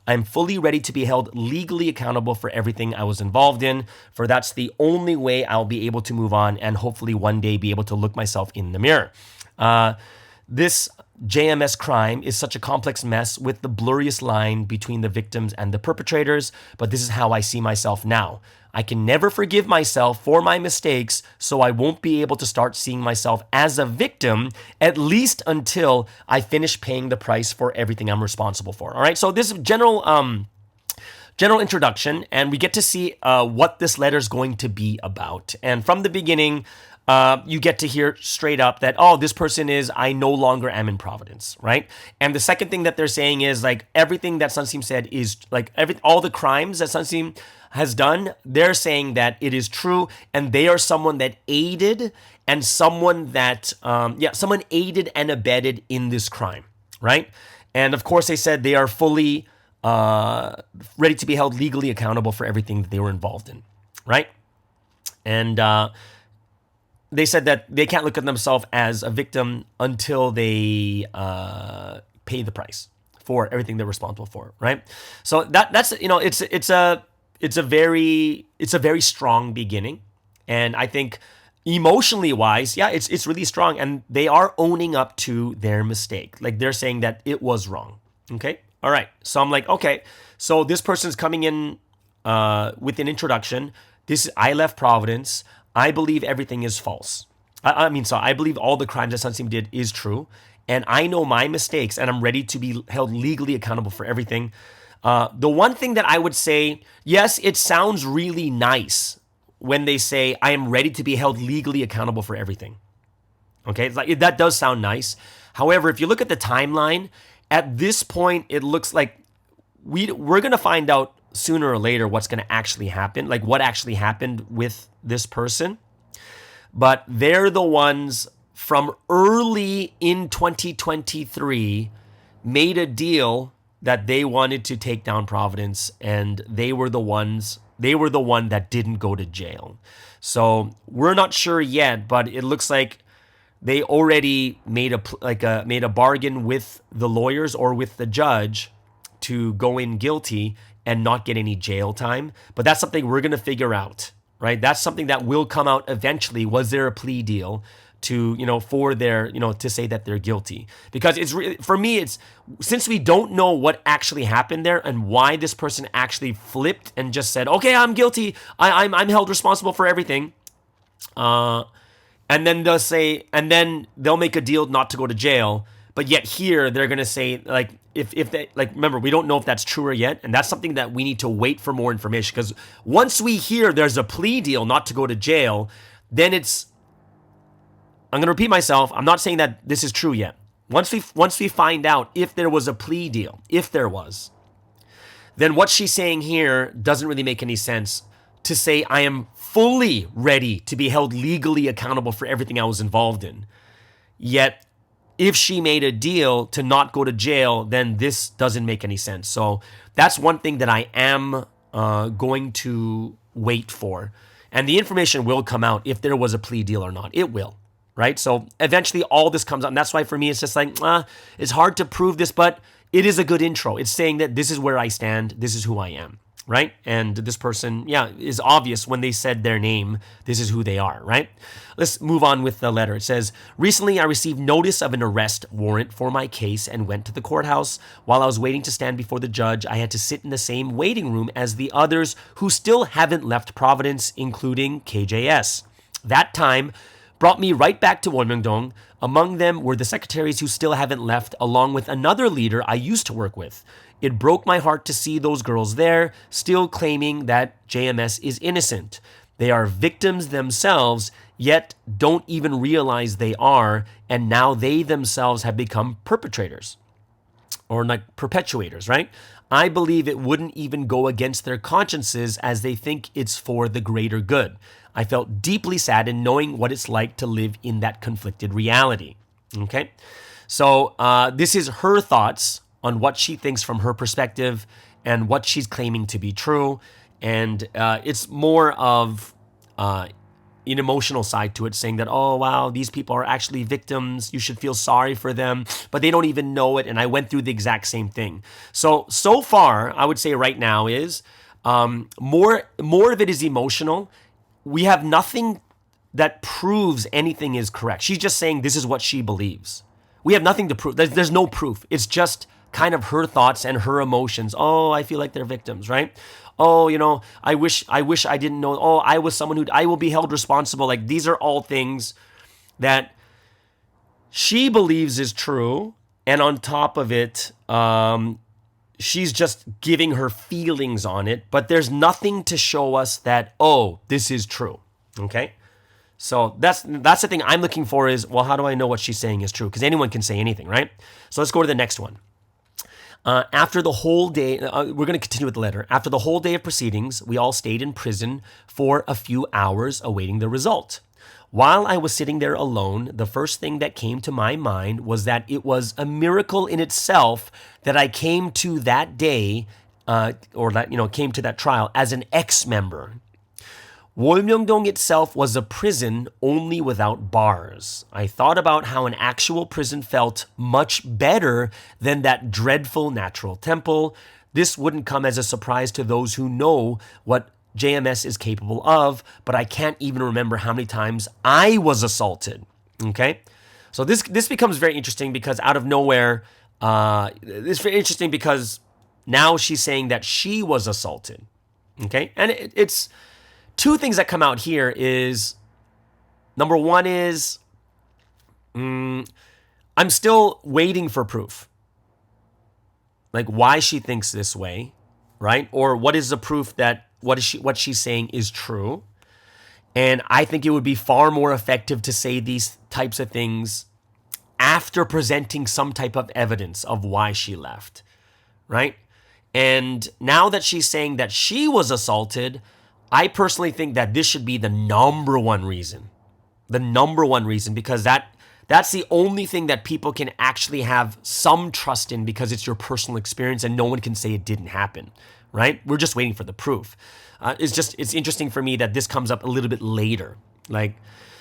I'm fully ready to be held legally accountable for everything I was involved in, for that's the only way I'll be able to move on and hopefully one day be able to look myself in the mirror. This JMS crime is such a complex mess with the blurriest line between the victims and the perpetrators, but this is how I see myself now. I can never forgive myself for my mistakes, so I won't be able to start seeing myself as a victim, at least until I finish paying the price for everything I'm responsible for. All right, so this is general introduction, and we get to see what this letter is going to be about. And from the beginning, you get to hear straight up that, this person is, I no longer am in Providence, right? And the second thing that they're saying is like everything that Sunseem said is like all the crimes that Sunseem has done, they're saying that it is true, and they are someone that aided and someone that, someone aided and abetted in this crime, right? And of course, they said they are fully ready to be held legally accountable for everything that they were involved in, right? And they said that they can't look at themselves as a victim until they pay the price for everything they're responsible for, right? So that's it's a very strong beginning, and I think emotionally wise, it's really strong, and they are owning up to their mistake. Like they're saying that it was wrong. Okay, all right. So I'm like, okay, so this person's coming in with an introduction. I left Providence. I believe everything is false. I believe all the crimes that Sunseem did is true. And I know my mistakes, and I'm ready to be held legally accountable for everything. The one thing that I would say, yes, it sounds really nice when they say, I am ready to be held legally accountable for everything. Okay, it's like, that does sound nice. However, if you look at the timeline, at this point, it looks like we're going to find out sooner or later what's going to actually happen, like what actually happened with this person. But they're the ones from early in 2023 made a deal that they wanted to take down Providence, and they were the one that didn't go to jail. So we're not sure yet, but it looks like they already made a bargain with the lawyers or with the judge to go in guilty and not get any jail time. But that's something we're going to figure out, right? That's something that will come out eventually. Was there a plea deal to, to say that they're guilty? Because it's really, for me, it's, since we don't know what actually happened there and why this person actually flipped and just said, okay, I'm guilty. I'm held responsible for everything. And then they'll make a deal not to go to jail. But yet here they're going to say, like, if they, like, remember, we don't know if that's true or yet. And that's something that we need to wait for more information. Because once we hear there's a plea deal not to go to jail, then I'm going to repeat myself. I'm not saying that this is true yet. Once we find out if there was a plea deal, if there was, then what she's saying here doesn't really make any sense. To say I am fully ready to be held legally accountable for everything I was involved in. Yet, if she made a deal to not go to jail, then this doesn't make any sense. So that's one thing that I am going to wait for. And the information will come out if there was a plea deal or not. It will, right? So eventually all this comes out. And that's why for me, it's just like, it's hard to prove this, but it is a good intro. It's saying that this is where I stand. This is who I am. right? And this person, is obvious when they said their name. This is who they are, right? Let's move on with the letter. It says, recently I received notice of an arrest warrant for my case and went to the courthouse. While I was waiting to stand before the judge, I had to sit in the same waiting room as the others who still haven't left Providence, including KJS. That time brought me right back to Wonmyeongdong. Among them were the secretaries who still haven't left, along with another leader I used to work with. It broke my heart to see those girls there, still claiming that JMS is innocent. They are victims themselves, yet don't even realize they are, and now they themselves have become perpetrators, or like perpetuators, right? I believe it wouldn't even go against their consciences as they think it's for the greater good. I felt deeply sad in knowing what it's like to live in that conflicted reality. Okay? So this is her thoughts on what she thinks from her perspective and what she's claiming to be true. And it's more of an emotional side to it, saying that, oh, wow, these people are actually victims. You should feel sorry for them, but they don't even know it. And I went through the exact same thing. So far, I would say right now is more of it is emotional. We have nothing that proves anything is correct. She's just saying this is what she believes. We have nothing to prove. There's no proof. It's just kind of her thoughts and her emotions. Oh, I feel like they're victims, right? Oh, I wish I didn't know. Oh, I was someone who I will be held responsible. Like, these are all things that she believes is true. And on top of it, she's just giving her feelings on it, but there's nothing to show us that, oh, this is true. Okay? So that's the thing I'm looking for is, well, how do I know what she's saying is true? Because anyone can say anything, right? So let's go to the next one. After the whole day, we're going to continue with the letter. After the whole day of proceedings, we all stayed in prison for a few hours awaiting the result. While I was sitting there alone, the first thing that came to my mind was that it was a miracle in itself that I came to that day, came to that trial as an ex-member. Wonmyeongdong itself was a prison only without bars. I thought about how an actual prison felt much better than that dreadful natural temple. This wouldn't come as a surprise to those who know what JMS is capable of, but I can't even remember how many times I was assaulted. Okay? So this becomes very interesting because out of nowhere, it's very interesting because now she's saying that she was assaulted. Okay? And it's two things that come out here is, number one is, I'm still waiting for proof. Like why she thinks this way, right? Or what is the proof that what she's saying is true? And I think it would be far more effective to say these types of things after presenting some type of evidence of why she left, right? And now that she's saying that she was assaulted, I personally think that this should be the number one reason. The number one reason, because that's the only thing that people can actually have some trust in because it's your personal experience and no one can say it didn't happen, right? We're just waiting for the proof. It's interesting for me that this comes up a little bit later.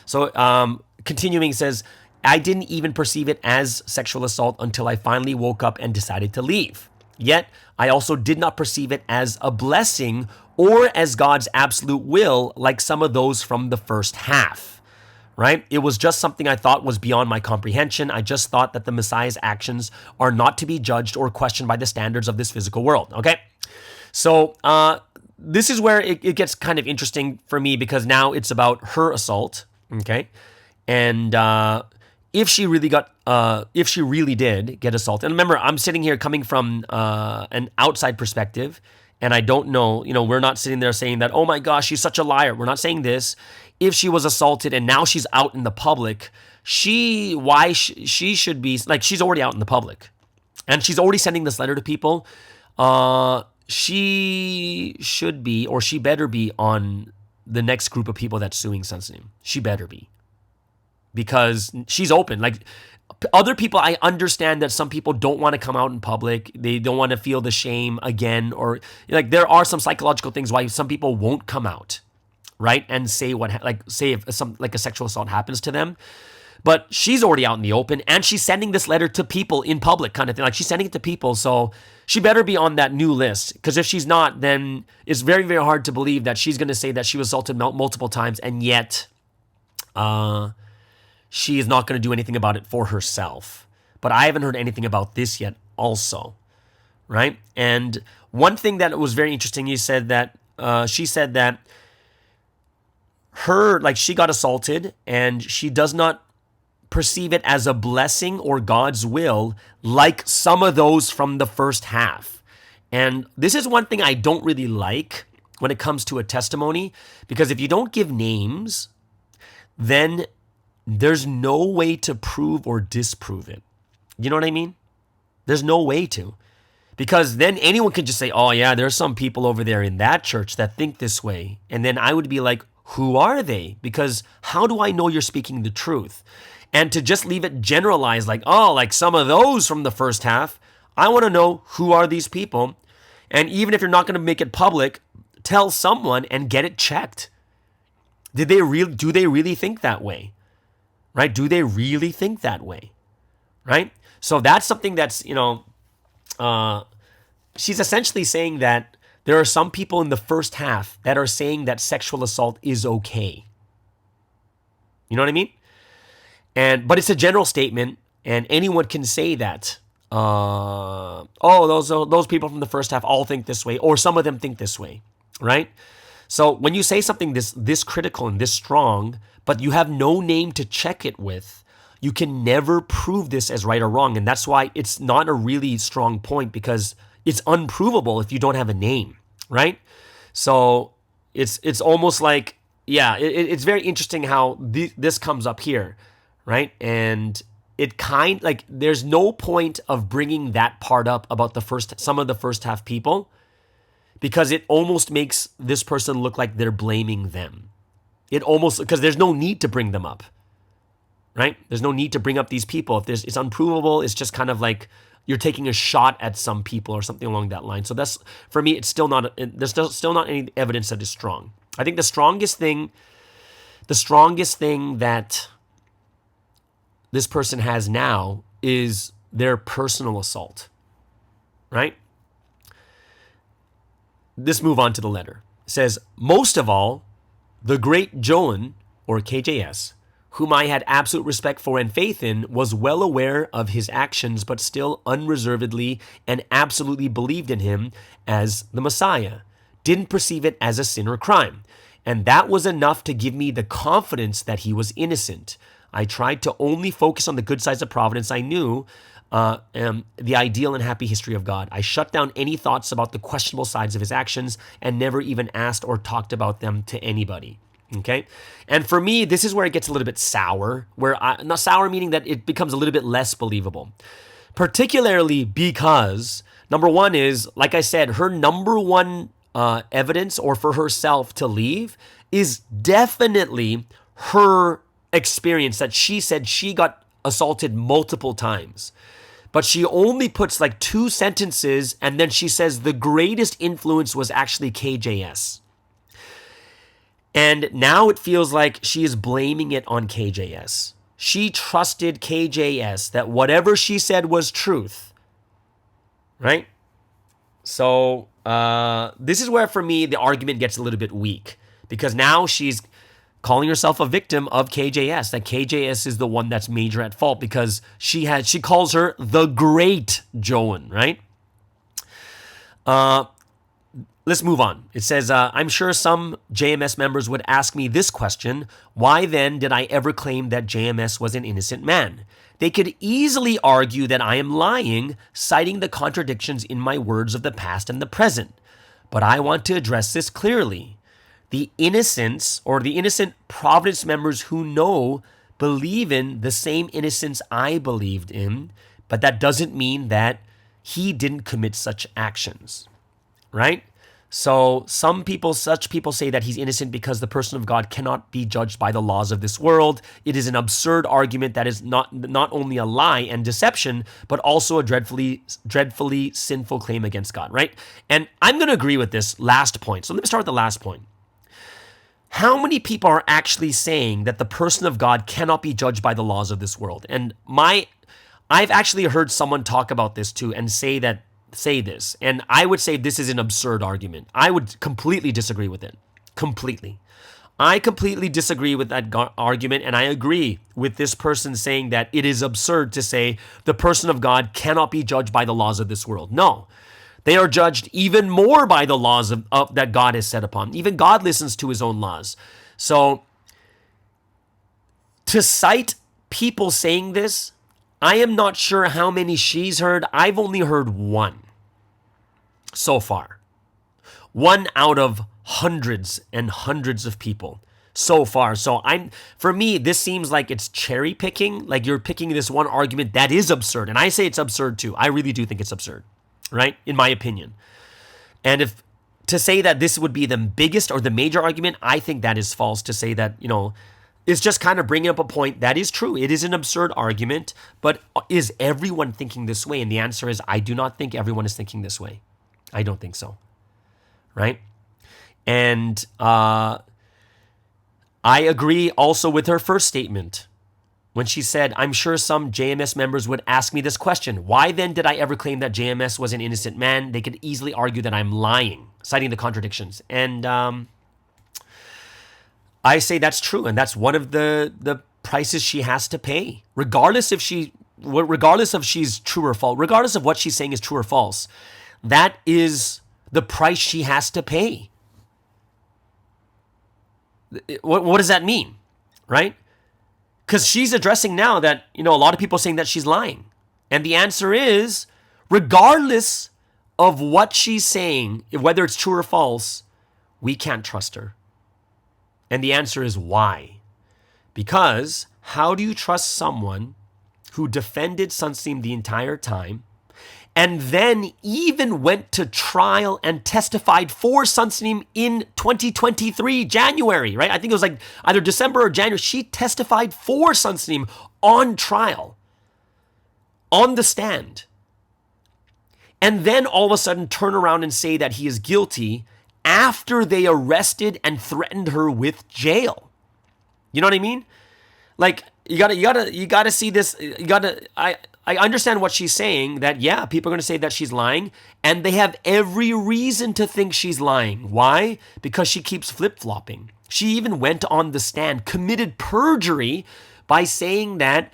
Continuing says, I didn't even perceive it as sexual assault until I finally woke up and decided to leave. Yet, I also did not perceive it as a blessing or as God's absolute will like some of those from the first half, right? It was just something I thought was beyond my comprehension. I just thought that the Messiah's actions are not to be judged or questioned by the standards of this physical world, okay? So this is where it gets kind of interesting for me because now it's about her assault, okay? And if she really did get assaulted, and remember, I'm sitting here coming from an outside perspective, and I don't know, we're not sitting there saying that, oh my gosh, she's such a liar. We're not saying this. If she was assaulted and now she's out in the public, she should be, like, she's already out in the public. And she's already sending this letter to people. She should be, or she better be on the next group of people that's suing Sunsim. She better be. Because she's open. Like, other people, I understand that some people don't want to come out in public. They don't want to feel the shame again, or like there are some psychological things why some people won't come out, right? And say if a sexual assault happens to them. But she's already out in the open and she's sending this letter to people in public kind of thing. Like she's sending it to people. So she better be on that new list, because if she's not, then it's very, very hard to believe that she's going to say that she was assaulted multiple times, and yet she is not going to do anything about it for herself. But I haven't heard anything about this yet also, right? And one thing that was very interesting, she said that she got assaulted and she does not perceive it as a blessing or God's will like some of those from the first half. And this is one thing I don't really like when it comes to a testimony, because if you don't give names, then there's no way to prove or disprove it. You know what I mean? There's no way to. Because then anyone could just say, oh yeah, there's some people over there in that church that think this way. And then I would be like, who are they? Because how do I know you're speaking the truth? And to just leave it generalized, like, oh, like some of those from the first half, I want to know who are these people. And even if you're not going to make it public, tell someone and get it checked. Do they really think that way? Right? Do they really think that way? Right? So that's something that's, she's essentially saying that there are some people in the first half that are saying that sexual assault is okay. You know what I mean? But it's a general statement, and anyone can say that. Those people from the first half all think this way, or some of them think this way, right? So when you say something this critical and this strong, but you have no name to check it with, you can never prove this as right or wrong, and that's why it's not a really strong point, because it's unprovable if you don't have a name, right? So it's almost like, yeah, it's very interesting how this comes up here. Right? And there's no point of bringing that part up about some of the first half people, because it almost makes this person look like they're blaming them. Because there's no need to bring them up, right? There's no need to bring up these people. It's unprovable. It's just kind of like you're taking a shot at some people or something along that line. So that's, for me, it's still not, there's still not any evidence that is strong. I think the strongest thing that this person has now is their personal assault, right? Let's move on to the letter. It says, most of all, the great Joan, or KJS, whom I had absolute respect for and faith in, was well aware of his actions, but still unreservedly and absolutely believed in him as the Messiah, didn't perceive it as a sin or crime. And that was enough to give me the confidence that he was innocent. I tried to only focus on the good sides of providence. I knew the ideal and happy history of God. I shut down any thoughts about the questionable sides of his actions and never even asked or talked about them to anybody. Okay? And for me, this is where it gets a little bit sour, not sour meaning that it becomes a little bit less believable. Particularly because, number one is, like I said, her number one evidence, or for herself to leave, is definitely her experience that she said she got assaulted multiple times. But she only puts like 2 sentences, and then she says the greatest influence was actually KJS. And now it feels like she is blaming it on KJS. She trusted KJS that whatever she said was truth, right? So this is where, for me, the argument gets a little bit weak, because now she's calling herself a victim of KJS, that KJS is the one that's major at fault, because she calls her the great Joan, right? Let's move on. It says, I'm sure some JMS members would ask me this question: why then did I ever claim that JMS was an innocent man? They could easily argue that I am lying, citing the contradictions in my words of the past and the present. But I want to address this clearly. The innocents, or the innocent Providence members who know, believe in the same innocence I believed in, but that doesn't mean that he didn't commit such actions, right? So such people say that he's innocent because the person of God cannot be judged by the laws of this world. It is an absurd argument that is not only a lie and deception, but also a dreadfully sinful claim against God, right? And I'm going to agree with this last point. So let me start with the last point. How many people are actually saying that the person of God cannot be judged by the laws of this world? And I've actually heard someone talk about this too and say that say this, and I would say this is an absurd argument. I would completely disagree with it. Completely. I completely disagree with that argument, and I agree with this person saying that it is absurd to say the person of God cannot be judged by the laws of this world. No. They are judged even more by the laws that God has set upon. Even God listens to his own laws. So, to cite people saying this, I am not sure how many she's heard. I've only heard one so far. One out of hundreds and hundreds of people so far. So for me, this seems like it's cherry picking. Like you're picking this one argument that is absurd. And I say it's absurd too. I really do think it's absurd, right? In my opinion. And if to say that this would be the biggest or the major argument, I think that is false. To say that, it's just kind of bringing up a point that is true. It is an absurd argument, but is everyone thinking this way? And the answer is, I do not think everyone is thinking this way. I don't think so, right? And I agree also with her first statement when she said, I'm sure some JMS members would ask me this question. Why then did I ever claim that JMS was an innocent man? They could easily argue that I'm lying, citing the contradictions. And I say that's true. And that's one of the prices she has to pay, regardless if she's true or false, regardless of what she's saying is true or false. That is the price she has to pay. What does that mean, right? Because she's addressing now that, a lot of people are saying that she's lying. And the answer is, regardless of what she's saying, whether it's true or false, we can't trust her. And the answer is why? Because how do you trust someone who defended Sunsteam the entire time and then even went to trial and testified for Sunsteam in 2023, January, right? I think it was like either December or January. She testified for Sunsteam on trial, on the stand. And then all of a sudden turn around and say that he is guilty after they arrested and threatened her with jail. You know what I mean? Like, you gotta see this. I understand what she's saying, that, yeah, people are going to say that she's lying, and they have every reason to think she's lying. Why? Because she keeps flip-flopping. She even went on the stand, committed perjury by saying that,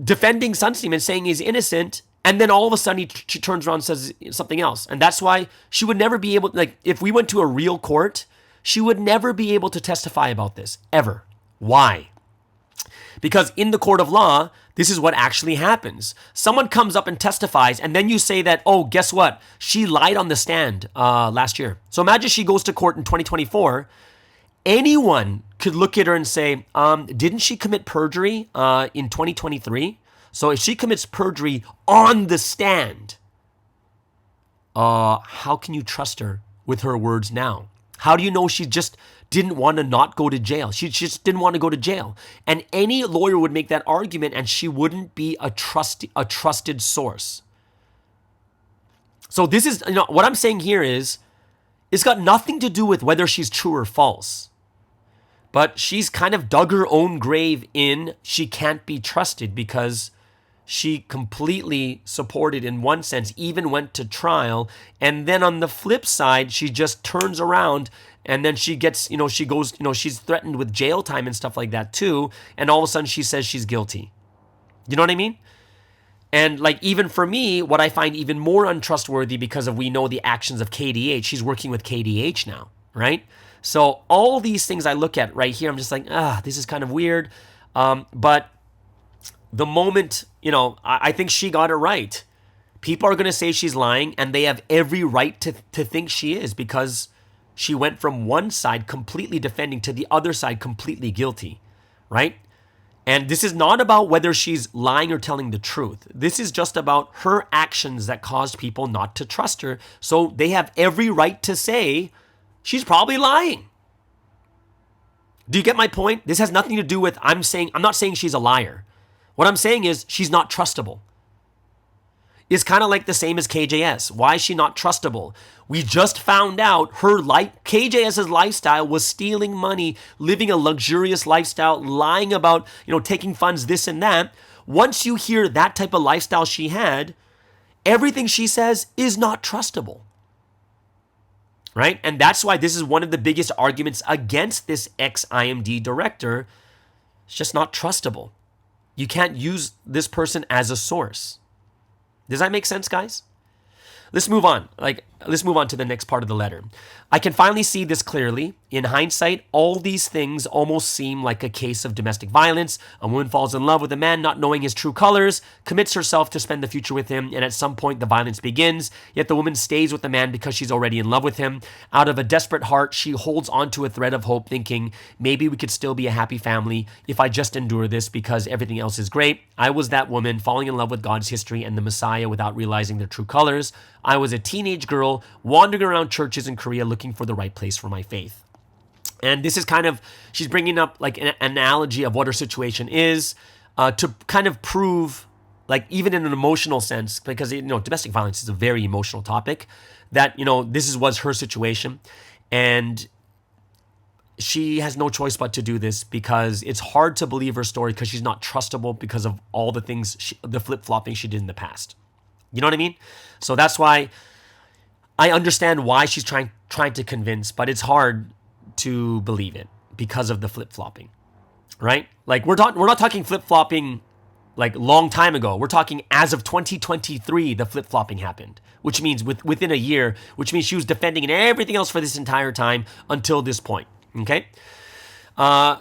defending Sunsteam and saying he's innocent, and then all of a sudden she turns around and says something else. And that's why she would never be able, if we went to a real court, she would never be able to testify about this, ever. Why? Because in the court of law, this is what actually happens. Someone comes up and testifies, and then you say that, oh, guess what? She lied on the stand last year. So imagine she goes to court in 2024. Anyone could look at her and say, didn't she commit perjury in 2023? So if she commits perjury on the stand, how can you trust her with her words now? How do you know she just didn't want to not go to jail? She just didn't want to go to jail. And any lawyer would make that argument, and she wouldn't be a trusted source. So this is, what I'm saying here is, it's got nothing to do with whether she's true or false. But she's kind of dug her own grave in she can't be trusted because she completely supported, in one sense, even went to trial. And then on the flip side, she just turns around and then she gets, she goes, she's threatened with jail time and stuff like that too. And all of a sudden she says she's guilty. You know what I mean? And even for me, what I find even more untrustworthy, because we know the actions of KDH, she's working with KDH now, right? So all these things I look at right here, I'm just like, this is kind of weird. But the moment, I think she got it right. People are going to say she's lying, and they have every right to think she is, because she went from one side completely defending to the other side completely guilty, right? And this is not about whether she's lying or telling the truth. This is just about her actions that caused people not to trust her. So they have every right to say she's probably lying. Do you get my point? This has nothing to do with, I'm not saying she's a liar. What I'm saying is she's not trustable. It's kind of like the same as KJS. Why is she not trustable? We just found out KJS's lifestyle was stealing money, living a luxurious lifestyle, lying about, taking funds, this and that. Once you hear that type of lifestyle she had, everything she says is not trustable. Right? And that's why this is one of the biggest arguments against this ex-IMD director. It's just not trustable. You can't use this person as a source. Does that make sense, guys? Let's move on. Let's move on to the next part of the letter. I can finally see this clearly. In hindsight, all these things almost seem like a case of domestic violence. A woman falls in love with a man not knowing his true colors, commits herself to spend the future with him, and at some point the violence begins. Yet the woman stays with the man because she's already in love with him. Out of a desperate heart, she holds onto a thread of hope, thinking, maybe we could still be a happy family if I just endure this because everything else is great. I was that woman falling in love with God's history and the Messiah without realizing their true colors. I was a teenage girl wandering around churches in Korea looking for the right place for my faith. And this is kind of, she's bringing up like an analogy of what her situation is to kind of prove, like even in an emotional sense, because, domestic violence is a very emotional topic, that, this was her situation. And she has no choice but to do this because it's hard to believe her story because she's not trustable because of all the things, the flip-flopping she did in the past. You know what I mean? So that's why I understand why she's trying to convince, but it's hard to believe it because of the flip-flopping, right? Like we're not talking flip-flopping like long time ago. We're talking as of 2023, the flip-flopping happened, which means within a year, which means she was defending and everything else for this entire time until this point, okay?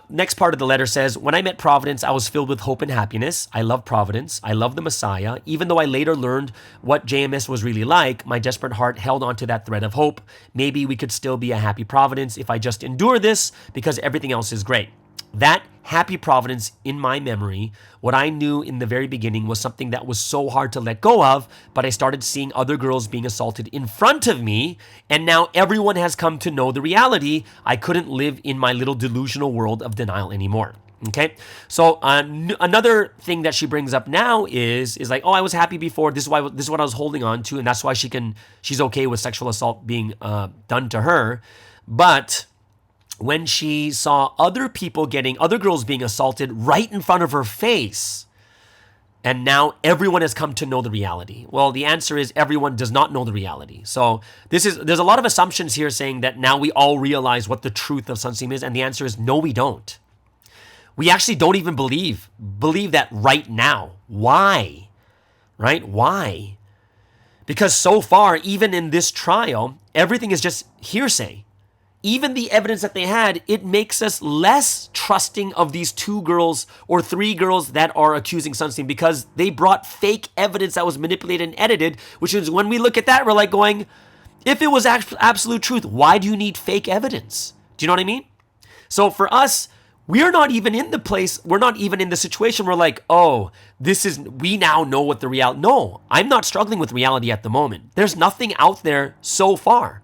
Next part of the letter says, when I met Providence, I was filled with hope and happiness. I love Providence. I love the Messiah. Even though I later learned what JMS was really like, my desperate heart held on to that thread of hope. Maybe we could still be a happy Providence if I just endure this because everything else is great. That happy Providence in my memory, what I knew in the very beginning was something that was so hard to let go of, but I started seeing other girls being assaulted in front of me, and now everyone has come to know the reality. I couldn't live in my little delusional world of denial anymore. Okay, so another thing that she brings up now is like, oh, I was happy before. This is what I was holding on to, and that's why she's okay with sexual assault being done to her, but when she saw other girls being assaulted right in front of her face, and now everyone has come to know the reality. Well, the answer is everyone does not know the reality. So there's a lot of assumptions here saying that now we all realize what the truth of Sunsim is, and the answer is no, we don't. We actually don't even believe that right now. Why? Right? Why? Because so far, even in this trial, everything is just hearsay. Even the evidence that they had, it makes us less trusting of these 2 girls or 3 girls that are accusing Sunstein because they brought fake evidence that was manipulated and edited, which is when we look at that, we're like going, if it was absolute truth, why do you need fake evidence? Do you know what I mean? So for us, we're not even in the situation where like, oh, we now know what the reality. No, I'm not struggling with reality at the moment. There's nothing out there so far.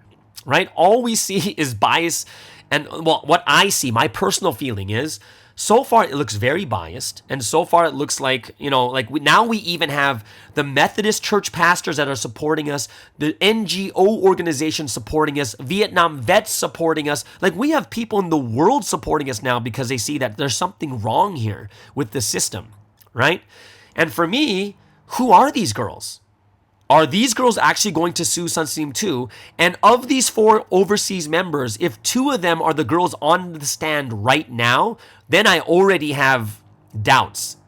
Right? All we see is bias. And well, what I see, my personal feeling is, so far it looks very biased. And so far it looks like, now we even have the Methodist church pastors that are supporting us, the NGO organization supporting us, Vietnam vets supporting us. Like we have people in the world supporting us now because they see that there's something wrong here with the system, right? And for me, who are these girls? Are these girls actually going to sue Sunstein too? And of these 4 overseas members, if 2 of them are the girls on the stand right now, then I already have doubts.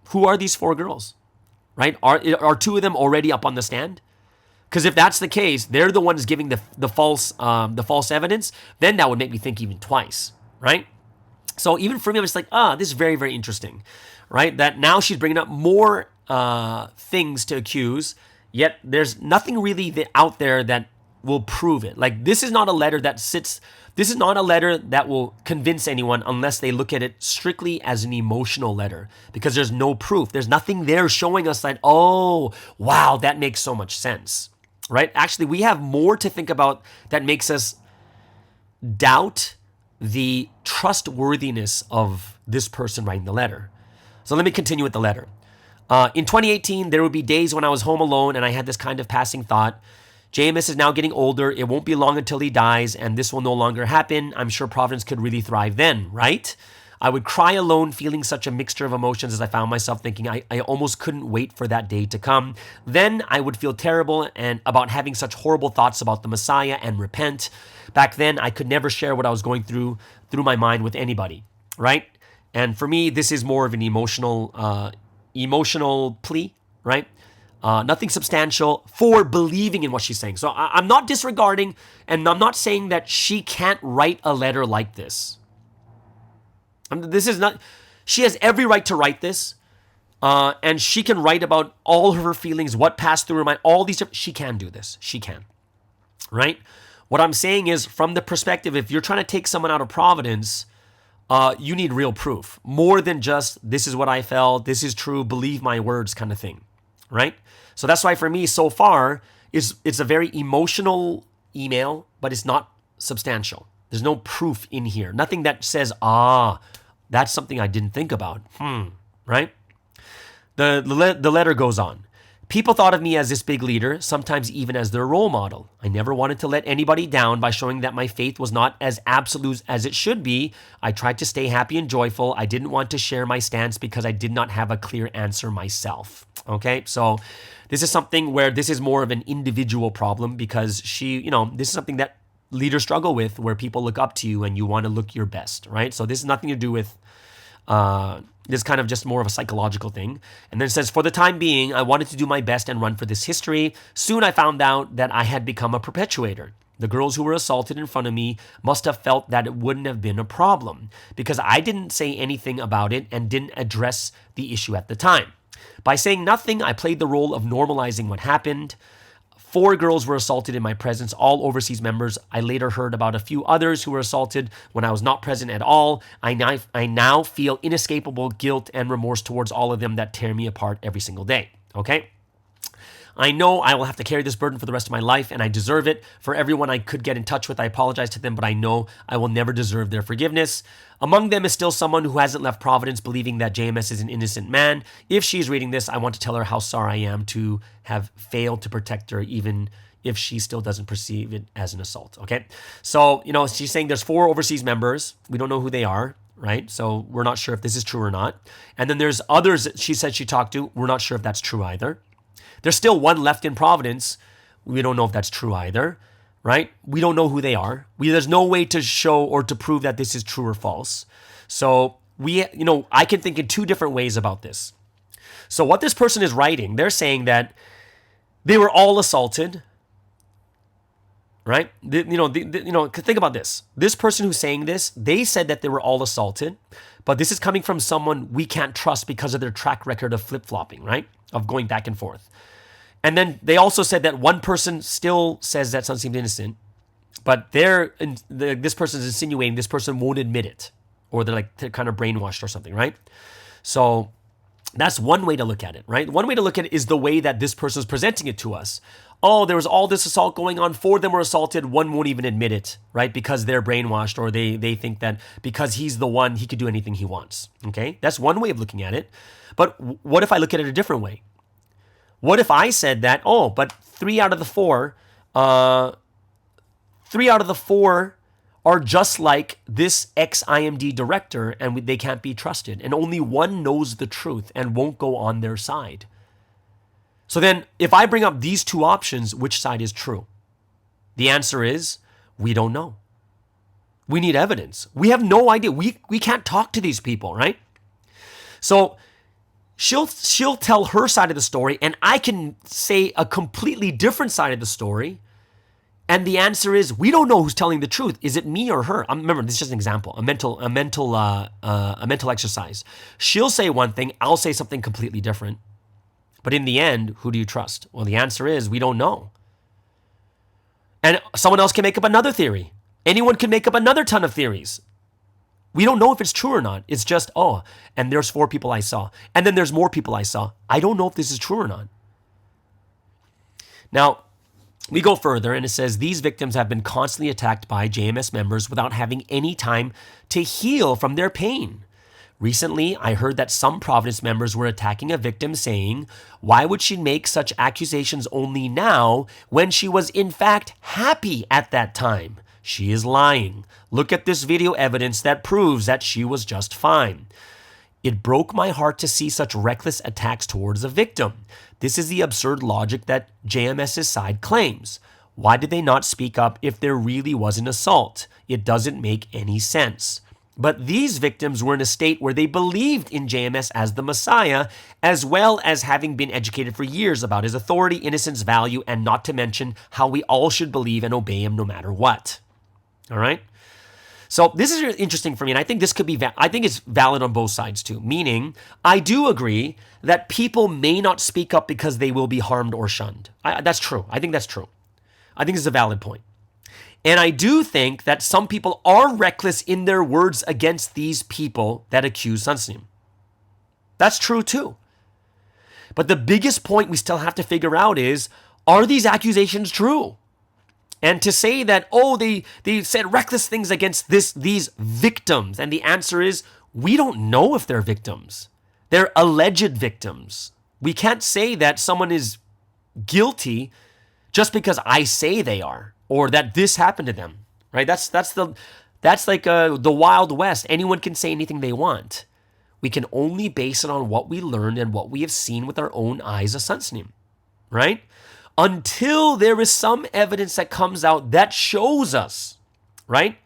Who are these 4 girls? Right? Are 2 of them already up on the stand? Because if that's the case, they're the ones giving the false evidence, then that would make me think even twice, right? So even for me, I'm just like, this is very, very interesting, right? That now she's bringing up more things to accuse. Yet there's nothing really out there that will prove it. Like this is not a letter that will convince anyone unless they look at it strictly as an emotional letter because there's no proof. There's nothing there showing us that, oh, wow, that makes so much sense, right? Actually, we have more to think about that makes us doubt the trustworthiness of this person writing the letter. So let me continue with the letter. In 2018, there would be days when I was home alone and I had this kind of passing thought. JMS is now getting older. It won't be long until he dies and this will no longer happen. I'm sure Providence could really thrive then, right? I would cry alone, feeling such a mixture of emotions as I found myself thinking I almost couldn't wait for that day to come. Then I would feel terrible and about having such horrible thoughts about the Messiah and repent. Back then, I could never share what I was going through my mind with anybody, right? And for me, this is more of an emotional plea, right? Nothing substantial for believing in what she's saying. So I'm not disregarding, and I'm not saying that she can't write a letter like this. She has every right to write this, and she can write about all of her feelings, what passed through her mind, all these different, she can do this. She can, right? What I'm saying is, from the perspective, if you're trying to take someone out of Providence, you need real proof, more than just, this is what I felt, this is true, believe my words kind of thing, right? So that's why for me, so far, it's a very emotional email, but it's not substantial. There's no proof in here. Nothing that says, that's something I didn't think about. Right? The letter goes on. People thought of me as this big leader, sometimes even as their role model. I never wanted to let anybody down by showing that my faith was not as absolute as it should be. I tried to stay happy and joyful. I didn't want to share my stance because I did not have a clear answer myself. Okay, so this is something where this is more of an individual problem because this is something that leaders struggle with, where people look up to you and you want to look your best, right? So this is nothing to do with this is kind of just more of a psychological thing. And then it says, for the time being, I wanted to do my best and run for this history. Soon I found out that I had become a perpetuator. The girls who were assaulted in front of me must have felt that it wouldn't have been a problem because I didn't say anything about it and didn't address the issue at the time. By saying nothing, I played the role of normalizing what happened. 4 girls were assaulted in my presence, all overseas members. I later heard about a few others who were assaulted when I was not present at all. I now feel inescapable guilt and remorse towards all of them that tear me apart every single day. Okay? I know I will have to carry this burden for the rest of my life, and I deserve it. For everyone I could get in touch with, I apologize to them, but I know I will never deserve their forgiveness. Among them is still someone who hasn't left Providence believing that JMS is an innocent man. If she's reading this, I want to tell her how sorry I am to have failed to protect her, even if she still doesn't perceive it as an assault. Okay? So, she's saying there's 4 overseas members. We don't know who they are, right? So we're not sure if this is true or not. And then there's others that she said she talked to. We're not sure if that's true either. There's still 1 left in Providence. We don't know if that's true either, right? We don't know who they are. There's no way to show or to prove that this is true or false. So I can think in 2 different ways about this. So what this person is writing, they're saying that they were all assaulted, right? Think about this. This person who's saying this, they said that they were all assaulted, but this is coming from someone we can't trust because of their track record of flip-flopping, right? Of going back and forth. And then they also said that one person still says that son seems innocent, but this person is insinuating this person won't admit it, or they're kind of brainwashed or something, right? So that's one way to look at it, right? One way to look at it is the way that this person is presenting it to us. Oh, there was all this assault going on. 4 of them were assaulted. 1 won't even admit it, right? Because they're brainwashed, or they think that because he's the one, he could do anything he wants. Okay, that's one way of looking at it. But what if I look at it a different way? What if I said that, but 3 out of the 4 are just like this ex-IMD director, and they can't be trusted, and only 1 knows the truth and won't go on their side. So then, if I bring up these 2 options, which side is true? The answer is, we don't know. We need evidence. We have no idea. We can't talk to these people, right? So she'll tell her side of the story, and I can say a completely different side of the story. And the answer is, we don't know who's telling the truth. Is it me or her? Remember, this is just an example, a mental exercise. She'll say one thing, I'll say something completely different. But in the end, who do you trust? Well, the answer is, we don't know. And someone else can make up another theory. Anyone can make up another ton of theories. We don't know if it's true or not. It's just, and there's 4 people I saw. And then there's more people I saw. I don't know if this is true or not. Now, we go further, and it says, these victims have been constantly attacked by JMS members without having any time to heal from their pain. Recently, I heard that some Providence members were attacking a victim, saying, why would she make such accusations only now when she was in fact happy at that time? She is lying. Look at this video evidence that proves that she was just fine. It broke my heart to see such reckless attacks towards a victim. This is the absurd logic that JMS's side claims. Why did they not speak up if there really was an assault? It doesn't make any sense. But these victims were in a state where they believed in JMS as the Messiah, as well as having been educated for years about his authority, innocence, value, and not to mention how we all should believe and obey him no matter what. All right? So this is interesting for me, and I think this could be, I think it's valid on both sides too, meaning I do agree that people may not speak up because they will be harmed or shunned. That's true. I think that's true. I think it's a valid point. And I do think that some people are reckless in their words against these people that accuse Sunstein. That's true too. But the biggest point we still have to figure out is, are these accusations true? And to say that, oh, they said reckless things against these victims. And the answer is, we don't know if they're victims. They're alleged victims. We can't say that someone is guilty just because I say they are, or that this happened to them, right? That's like the Wild West. Anyone can say anything they want. We can only base it on what we learned and what we have seen with our own eyes of Sunstein, right? Until there is some evidence that comes out that shows us, right?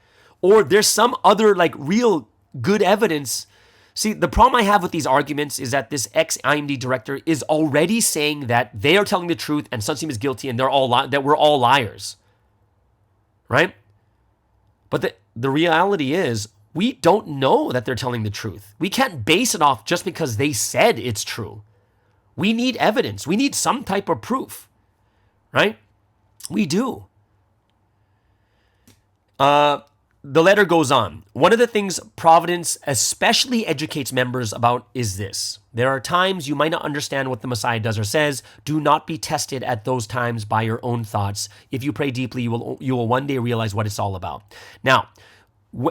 Or there's some other like real good evidence. See, the problem I have with these arguments is that this ex-IMD director is already saying that they are telling the truth and Sunstein is guilty and that we're all liars, right? But the reality is we don't know that they're telling the truth. We can't base it off just because they said it's true. We need evidence. We need some type of proof, right? We do. The letter goes on. One of the things Providence especially educates members about is this. There are times you might not understand what the Messiah does or says. Do not be tested at those times by your own thoughts. If you pray deeply, you will one day realize what it's all about. Now,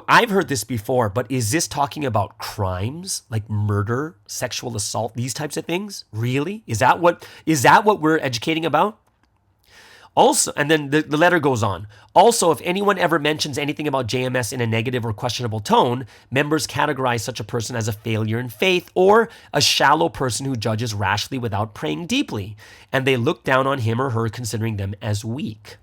I've heard this before, but is this talking about crimes like murder, sexual assault, these types of things? Really? Is that what we're educating about? Also, and then the letter goes on. Also, if anyone ever mentions anything about JMS in a negative or questionable tone, members categorize such a person as a failure in faith or a shallow person who judges rashly without praying deeply, and they look down on him or her, considering them as weak.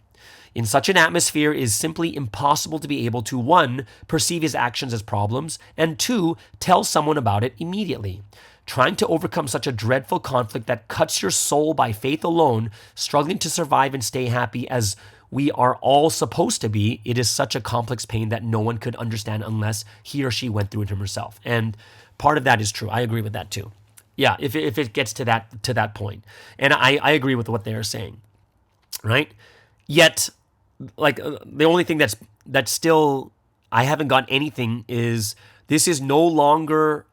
In such an atmosphere, it is simply impossible to be able to, 1, perceive his actions as problems, and 2, tell someone about it immediately. Trying to overcome such a dreadful conflict that cuts your soul by faith alone, struggling to survive and stay happy as we are all supposed to be, it is such a complex pain that no one could understand unless he or she went through it himself. And part of that is true. I agree with that too. Yeah, if it gets to that point. And I agree with what they are saying, right? Yet, like, the only thing that's still, I haven't got anything is this is no longer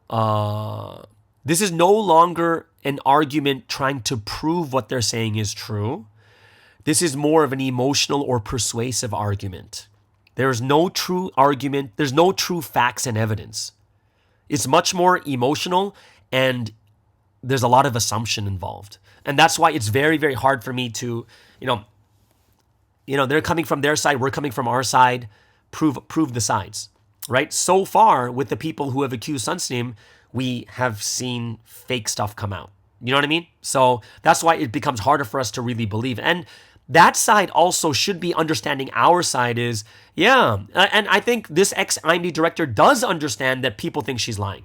an argument trying to prove what they're saying is true. This is more of an emotional or persuasive argument. There's no true argument. There's no true facts and evidence. It's much more emotional, and there's a lot of assumption involved. And that's why it's very, very hard for me to, they're coming from their side, we're coming from our side, prove the sides, right? So far, with the people who have accused Sunstein, we have seen fake stuff come out. You know what I mean? So that's why it becomes harder for us to really believe. And that side also should be understanding our side is, and I think this ex-IMD director does understand that people think she's lying.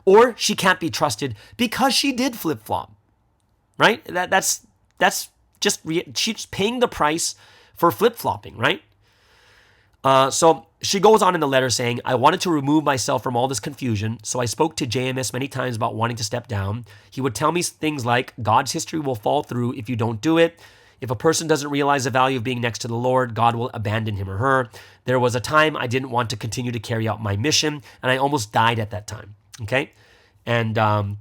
Or she can't be trusted because she did flip-flop, right? That's just, she's paying the price for flip-flopping, right? So she goes on in the letter saying, I wanted to remove myself from all this confusion, so I spoke to JMS many times about wanting to step down. He would tell me things like, God's history will fall through if you don't do it. If a person doesn't realize the value of being next to the Lord, God will abandon him or her. There was a time I didn't want to continue to carry out my mission, and I almost died at that time, okay? And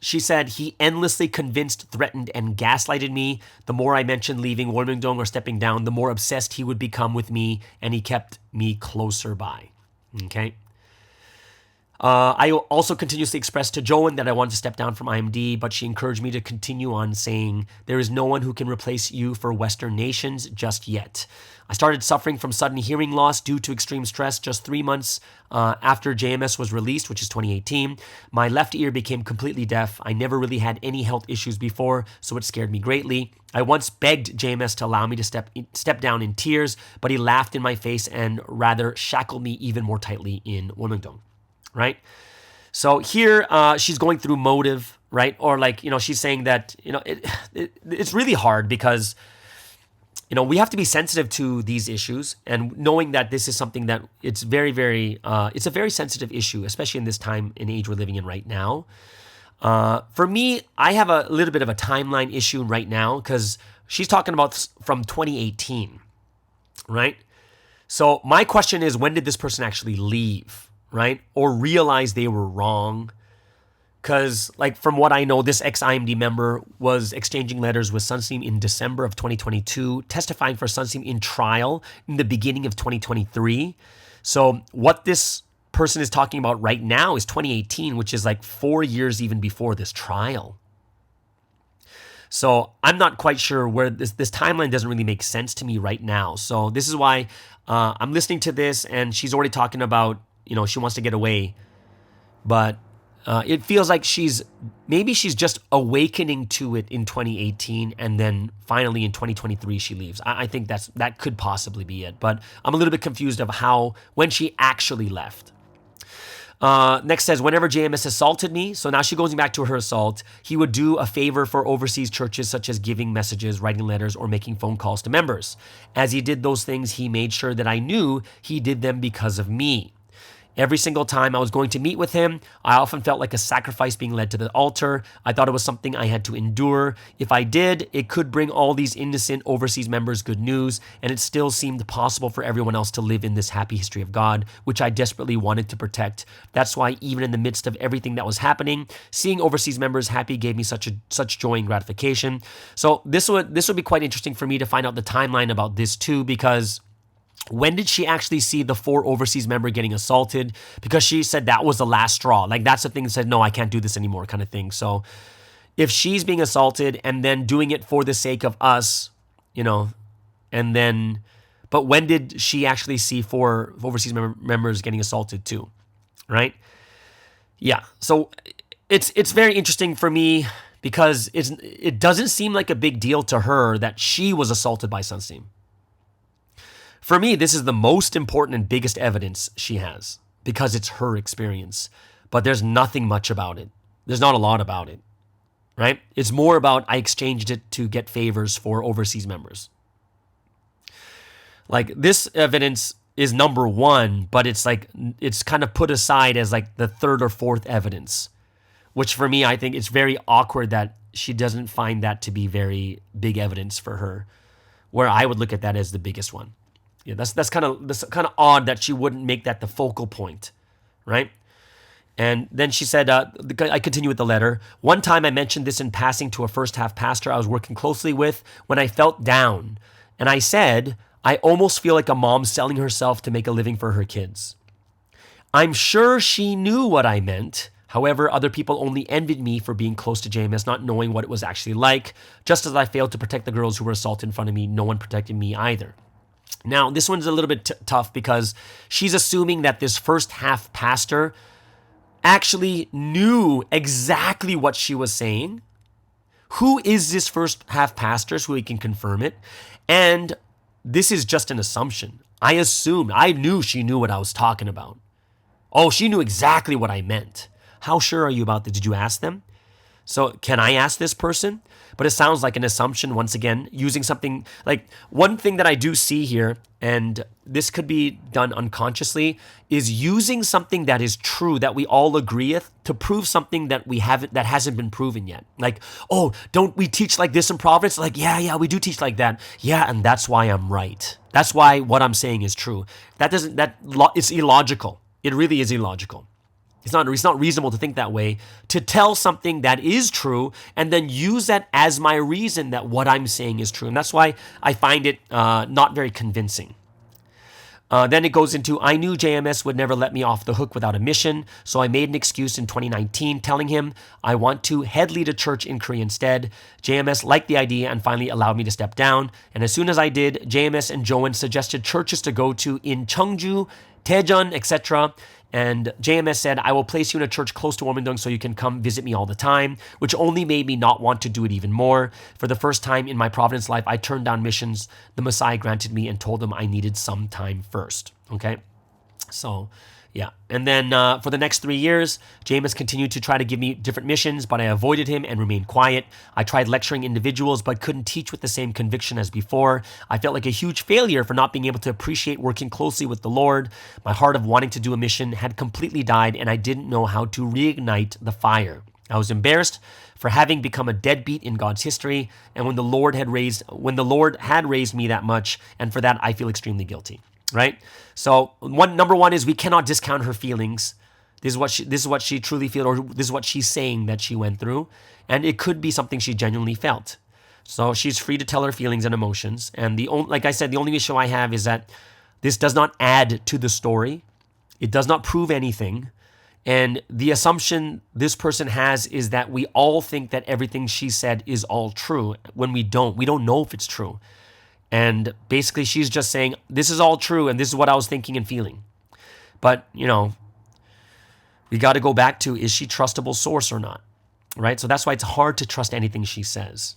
she said, he endlessly convinced, threatened, and gaslighted me. The more I mentioned leaving Wolmingdong or stepping down, the more obsessed he would become with me, and he kept me closer by. Okay? I also continuously expressed to Joan that I wanted to step down from IMD, but she encouraged me to continue on, saying, there is no one who can replace you for Western nations just yet. I started suffering from sudden hearing loss due to extreme stress just 3 months after JMS was released, which is 2018. My left ear became completely deaf. I never really had any health issues before, so it scared me greatly. I once begged JMS to allow me to step down in tears, but he laughed in my face and rather shackled me even more tightly in Wollongong, right? So here she's going through motive, right? Or like, she's saying that, it's really hard because we have to be sensitive to these issues, and knowing that this is something that it's very, very, it's a very sensitive issue, especially in this time and age we're living in right now. For me, I have a little bit of a timeline issue right now because she's talking about from 2018, right? So my question is, when did this person actually leave, right? Or realize they were wrong? Because, like, from what I know, this ex-IMD member was exchanging letters with Sunstein in December of 2022, testifying for Sunstein in trial in the beginning of 2023. So what this person is talking about right now is 2018, which is like 4 years even before this trial. So I'm not quite sure where this timeline doesn't really make sense to me right now. So this is why I'm listening to this, and she's already talking about, she wants to get away. But it feels like she's just awakening to it in 2018, and then finally in 2023 she leaves. I think that could possibly be it, but I'm a little bit confused of when she actually left. Next says, whenever JMS assaulted me, so now she goes back to her assault, he would do a favor for overseas churches, such as giving messages, writing letters, or making phone calls to members. As he did those things, he made sure that I knew he did them because of me. Every single time I was going to meet with him, I often felt like a sacrifice being led to the altar. I thought it was something I had to endure. If I did, it could bring all these innocent overseas members good news, and it still seemed possible for everyone else to live in this happy history of God, which I desperately wanted to protect. That's why even in the midst of everything that was happening, seeing overseas members happy gave me such joy and gratification. So this would be quite interesting for me to find out the timeline about this too, because when did she actually see the 4 overseas member getting assaulted? Because she said that was the last straw. Like, that's the thing that said, no, I can't do this anymore kind of thing. So if she's being assaulted and then doing it for the sake of us, and then, but when did she actually see 4 overseas members getting assaulted too? Right? Yeah. So it's very interesting for me because it doesn't seem like a big deal to her that she was assaulted by Sunstein. For me, this is the most important and biggest evidence she has because it's her experience. But there's nothing much about it. There's not a lot about it, right? It's more about I exchanged it to get favors for overseas members. Like, this evidence is number 1, but it's kind of put aside as like the 3rd or 4th evidence, which for me, I think it's very awkward that she doesn't find that to be very big evidence for her, where I would look at that as the biggest one. Yeah, that's kind of odd that she wouldn't make that the focal point, right? And then she said, I continue with the letter. One time I mentioned this in passing to a first-half pastor I was working closely with when I felt down. And I said, I almost feel like a mom selling herself to make a living for her kids. I'm sure she knew what I meant. However, other people only envied me for being close to JMS, not knowing what it was actually like. Just as I failed to protect the girls who were assaulted in front of me, no one protected me either. Now, this one's a little bit tough because she's assuming that this first-half pastor actually knew exactly what she was saying. Who is this first-half pastor so we can confirm it? And this is just an assumption. I knew she knew what I was talking about. Oh, she knew exactly what I meant. How sure are you about that? Did you ask them? So can I ask this person? But it sounds like an assumption, once again, using something like one thing that I do see here, and this could be done unconsciously, is using something that is true that we all agree with to prove something that that hasn't been proven yet. Like, oh, don't we teach like this in Providence? Like, yeah, we do teach like that. Yeah, and that's why I'm right. That's why what I'm saying is true. It's illogical. It really is illogical. It's not reasonable to think that way, to tell something that is true and then use that as my reason that what I'm saying is true. And that's why I find it not very convincing. Then it goes into, I knew JMS would never let me off the hook without a mission, so I made an excuse in 2019 telling him I want to head lead a church in Korea instead. JMS liked the idea and finally allowed me to step down. And as soon as I did, JMS and Joan suggested churches to go to in Cheongju, Daejeon, etc. And JMS said, I will place you in a church close to Warmingdong so you can come visit me all the time, which only made me not want to do it even more. For the first time in my Providence life, I turned down missions the Messiah granted me and told him I needed some time first. Okay? So, yeah. And then for the next 3 years, JMS continued to try to give me different missions, but I avoided him and remained quiet. I tried lecturing individuals, but couldn't teach with the same conviction as before. I felt like a huge failure for not being able to appreciate working closely with the Lord. My heart of wanting to do a mission had completely died, and I didn't know how to reignite the fire. I was embarrassed for having become a deadbeat in God's history, and when the Lord had raised me that much, and for that I feel extremely guilty. Right? So number one is we cannot discount her feelings. This is what she truly feels, or this is what she's saying that she went through. And it could be something she genuinely felt. So she's free to tell her feelings and emotions. And like I said, the only issue I have is that this does not add to the story. It does not prove anything. And the assumption this person has is that we all think that everything she said is all true when we don't. We don't know if it's true. And basically, she's just saying, this is all true, and this is what I was thinking and feeling. But, we got to go back to, is she trustable source or not? Right? So that's why it's hard to trust anything she says.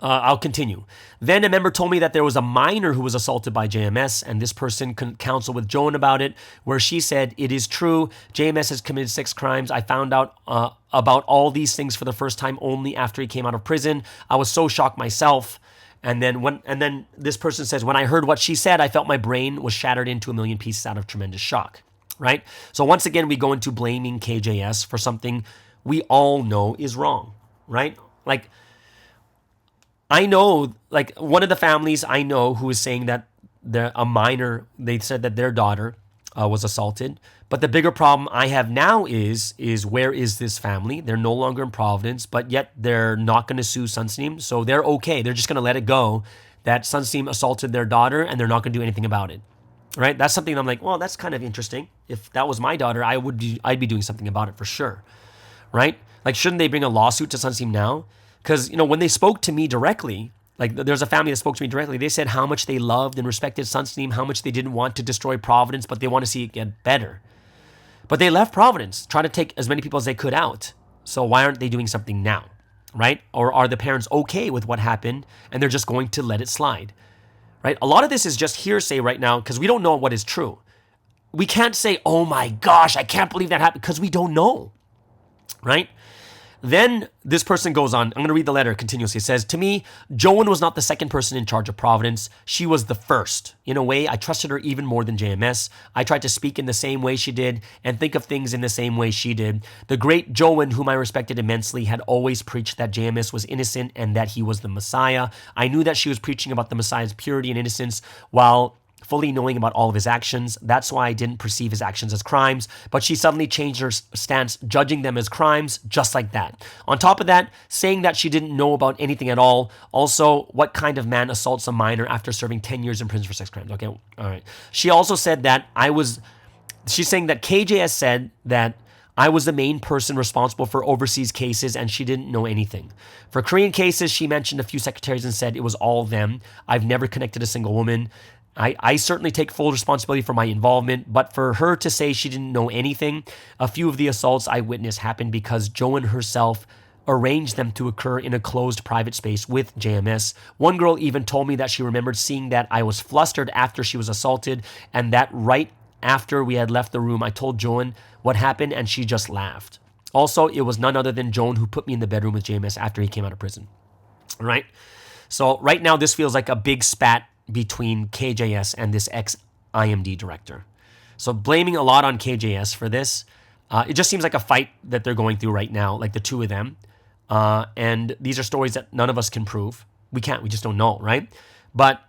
I'll continue. Then a member told me that there was a minor who was assaulted by JMS, and this person counseled with Joan about it, where she said, it is true, JMS has committed 6 crimes. I found out about all these things for the first time only after he came out of prison. I was so shocked myself. And then this person says, when I heard what she said, I felt my brain was shattered into a million pieces out of tremendous shock, right? So once again, we go into blaming KJS for something we all know is wrong, right? Like, I know, like one of the families I know who is saying that a minor, they said that their daughter was assaulted. But the bigger problem I have now is where is this family? They're no longer in Providence, but yet they're not going to sue Sunsteam. So they're okay. They're just going to let it go that Sunsteam assaulted their daughter and they're not going to do anything about it. Right? That's something I'm like, well, that's kind of interesting. If that was my daughter, I'd be doing something about it for sure. Right? Like, shouldn't they bring a lawsuit to Sunsteam now? Because, when they spoke to me directly, like there's a family that spoke to me directly, they said how much they loved and respected Sunsteam, how much they didn't want to destroy Providence, but they want to see it get better. But they left Providence, trying to take as many people as they could out. So why aren't they doing something now, right? Or are the parents okay with what happened and they're just going to let it slide, right? A lot of this is just hearsay right now because we don't know what is true. We can't say, oh my gosh, I can't believe that happened, because we don't know, right? Then this person goes on. I'm going to read the letter continuously. It says, to me, Joan was not the second person in charge of Providence. She was the first. In a way, I trusted her even more than JMS. I tried to speak in the same way she did and think of things in the same way she did. The great Joan, whom I respected immensely, had always preached that JMS was innocent and that he was the Messiah. I knew that she was preaching about the Messiah's purity and innocence while fully knowing about all of his actions. That's why I didn't perceive his actions as crimes, but she suddenly changed her stance, judging them as crimes just like that. On top of that, saying that she didn't know about anything at all. Also, what kind of man assaults a minor after serving 10 years in prison for sex crimes? Okay, all right. She also said that she's saying that KJS said that I was the main person responsible for overseas cases and she didn't know anything. For Korean cases, she mentioned a few secretaries and said it was all them. I've never connected a single woman. I certainly take full responsibility for my involvement, but for her to say she didn't know anything, a few of the assaults I witnessed happened because Joan herself arranged them to occur in a closed private space with JMS. One girl even told me that she remembered seeing that I was flustered after she was assaulted, and that right after we had left the room, I told Joan what happened and she just laughed. Also, it was none other than Joan who put me in the bedroom with JMS after he came out of prison. All right? So right now, this feels like a big spat between KJS and this ex-IMD director. So blaming a lot on KJS for this, it just seems like a fight that they're going through right now, like the two of them. And these are stories that none of us can prove. We just don't know, right? But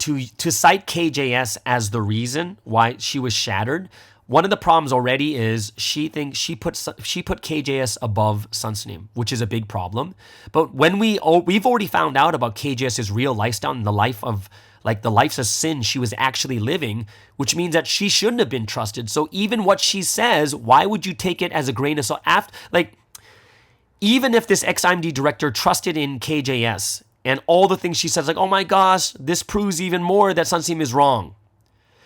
to cite KJS as the reason why she was shattered, one of the problems already is she thinks she put KJS above Sunsteam, which is a big problem. But when we've already found out about KJS's real lifestyle and the life of like the life's a sin she was actually living, which means that she shouldn't have been trusted. So even what she says, why would you take it as a grain of salt? Even if this ex-IMD director trusted in KJS and all the things she says, like, oh my gosh, this proves even more that Sunseem is wrong.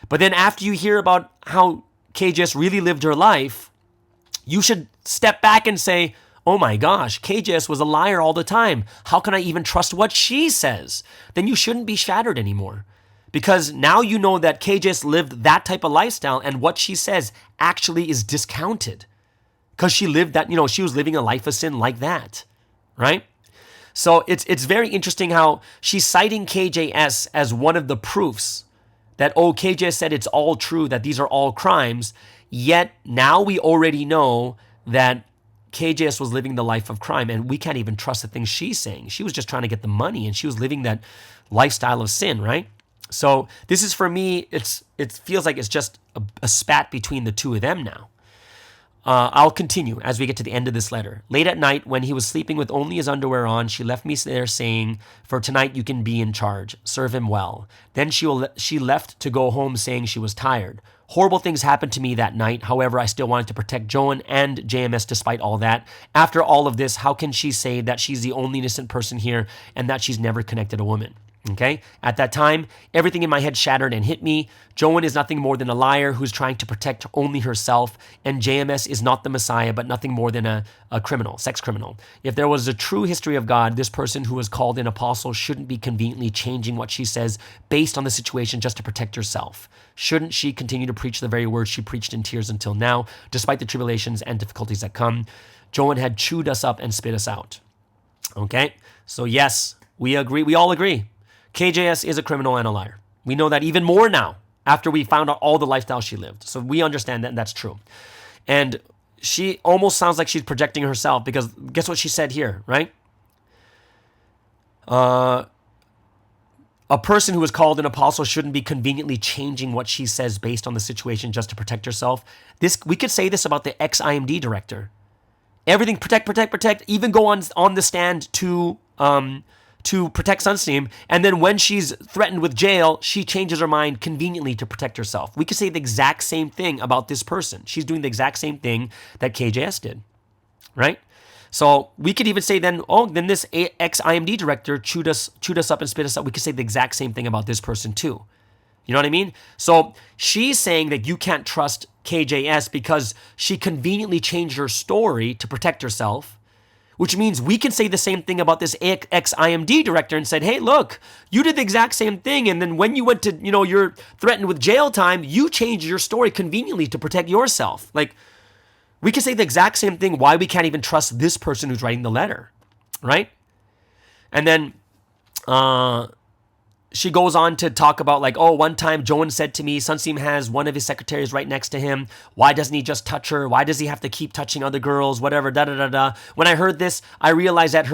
But then after you hear about how KJS really lived her life, you should step back and say, oh my gosh, KJS was a liar all the time. How can I even trust what she says? Then you shouldn't be shattered anymore. Because now you know that KJS lived that type of lifestyle and what she says actually is discounted. Because she lived that, she was living a life of sin like that, right? So it's very interesting how she's citing KJS as one of the proofs that, KJS said it's all true, that these are all crimes. Yet now we already know that KJS was living the life of crime, and we can't even trust the things she's saying. She was just trying to get the money, and she was living that lifestyle of sin, right? So this is, for me, it feels like it's just a spat between the two of them now. I'll continue as we get to the end of this letter. Late at night, when he was sleeping with only his underwear on, she left me there saying, for tonight you can be in charge. Serve him well. Then she left to go home saying she was tired. Horrible things happened to me that night. However, I still wanted to protect Joan and JMS despite all that. After all of this, how can she say that she's the only innocent person here and that she's never connected a woman? Okay? At that time, everything in my head shattered and hit me. Joan is nothing more than a liar who's trying to protect only herself, and JMS is not the Messiah, but nothing more than a criminal, sex criminal. If there was a true history of God, this person who was called an apostle shouldn't be conveniently changing what she says based on the situation just to protect herself. Shouldn't she continue to preach the very words she preached in tears until now, despite the tribulations and difficulties that come? Joan had chewed us up and spit us out. Okay? So yes, we agree. We all agree. KJS is a criminal and a liar. We know that even more now after we found out all the lifestyle she lived. So we understand that, and that's true. And she almost sounds like she's projecting herself, because guess what she said here, right? A person who is called an apostle shouldn't be conveniently changing what she says based on the situation just to protect herself. We could say this about the ex-IMD director. Everything protect, even go on the stand to protect Sunsteam, and then when she's threatened with jail, she changes her mind conveniently to protect herself. We could say the exact same thing about this person. She's doing the exact same thing that KJS did, right? So we could even say then this ex-IMD director chewed us up and spit us up. We could say the exact same thing about this person too. You know what I mean? So she's saying that you can't trust KJS because she conveniently changed her story to protect herself, which means we can say the same thing about this ex-IMD director and said, hey, look, you did the exact same thing. And then when you went to, you're threatened with jail time, you changed your story conveniently to protect yourself. Like, we can say the exact same thing, why we can't even trust this person who's writing the letter, right? And then she goes on to talk about one time Joan said to me, Sunseem has one of his secretaries right next to him. Why doesn't he just touch her? Why does he have to keep touching other girls? Whatever, da-da-da-da. When I heard this, I realized that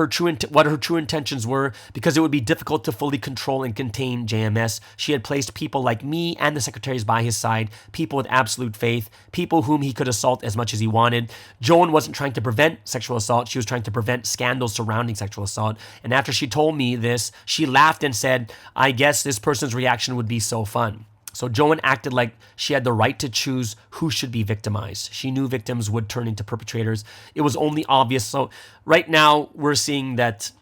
what her true intentions were, because it would be difficult to fully control and contain JMS. She had placed people like me and the secretaries by his side, people with absolute faith, people whom he could assault as much as he wanted. Joan wasn't trying to prevent sexual assault. She was trying to prevent scandals surrounding sexual assault. And after she told me this, she laughed and said, I guess this person's reaction would be so fun. So Joan acted like she had the right to choose who should be victimized. She knew victims would turn into perpetrators. It was only obvious. So right now we're seeing that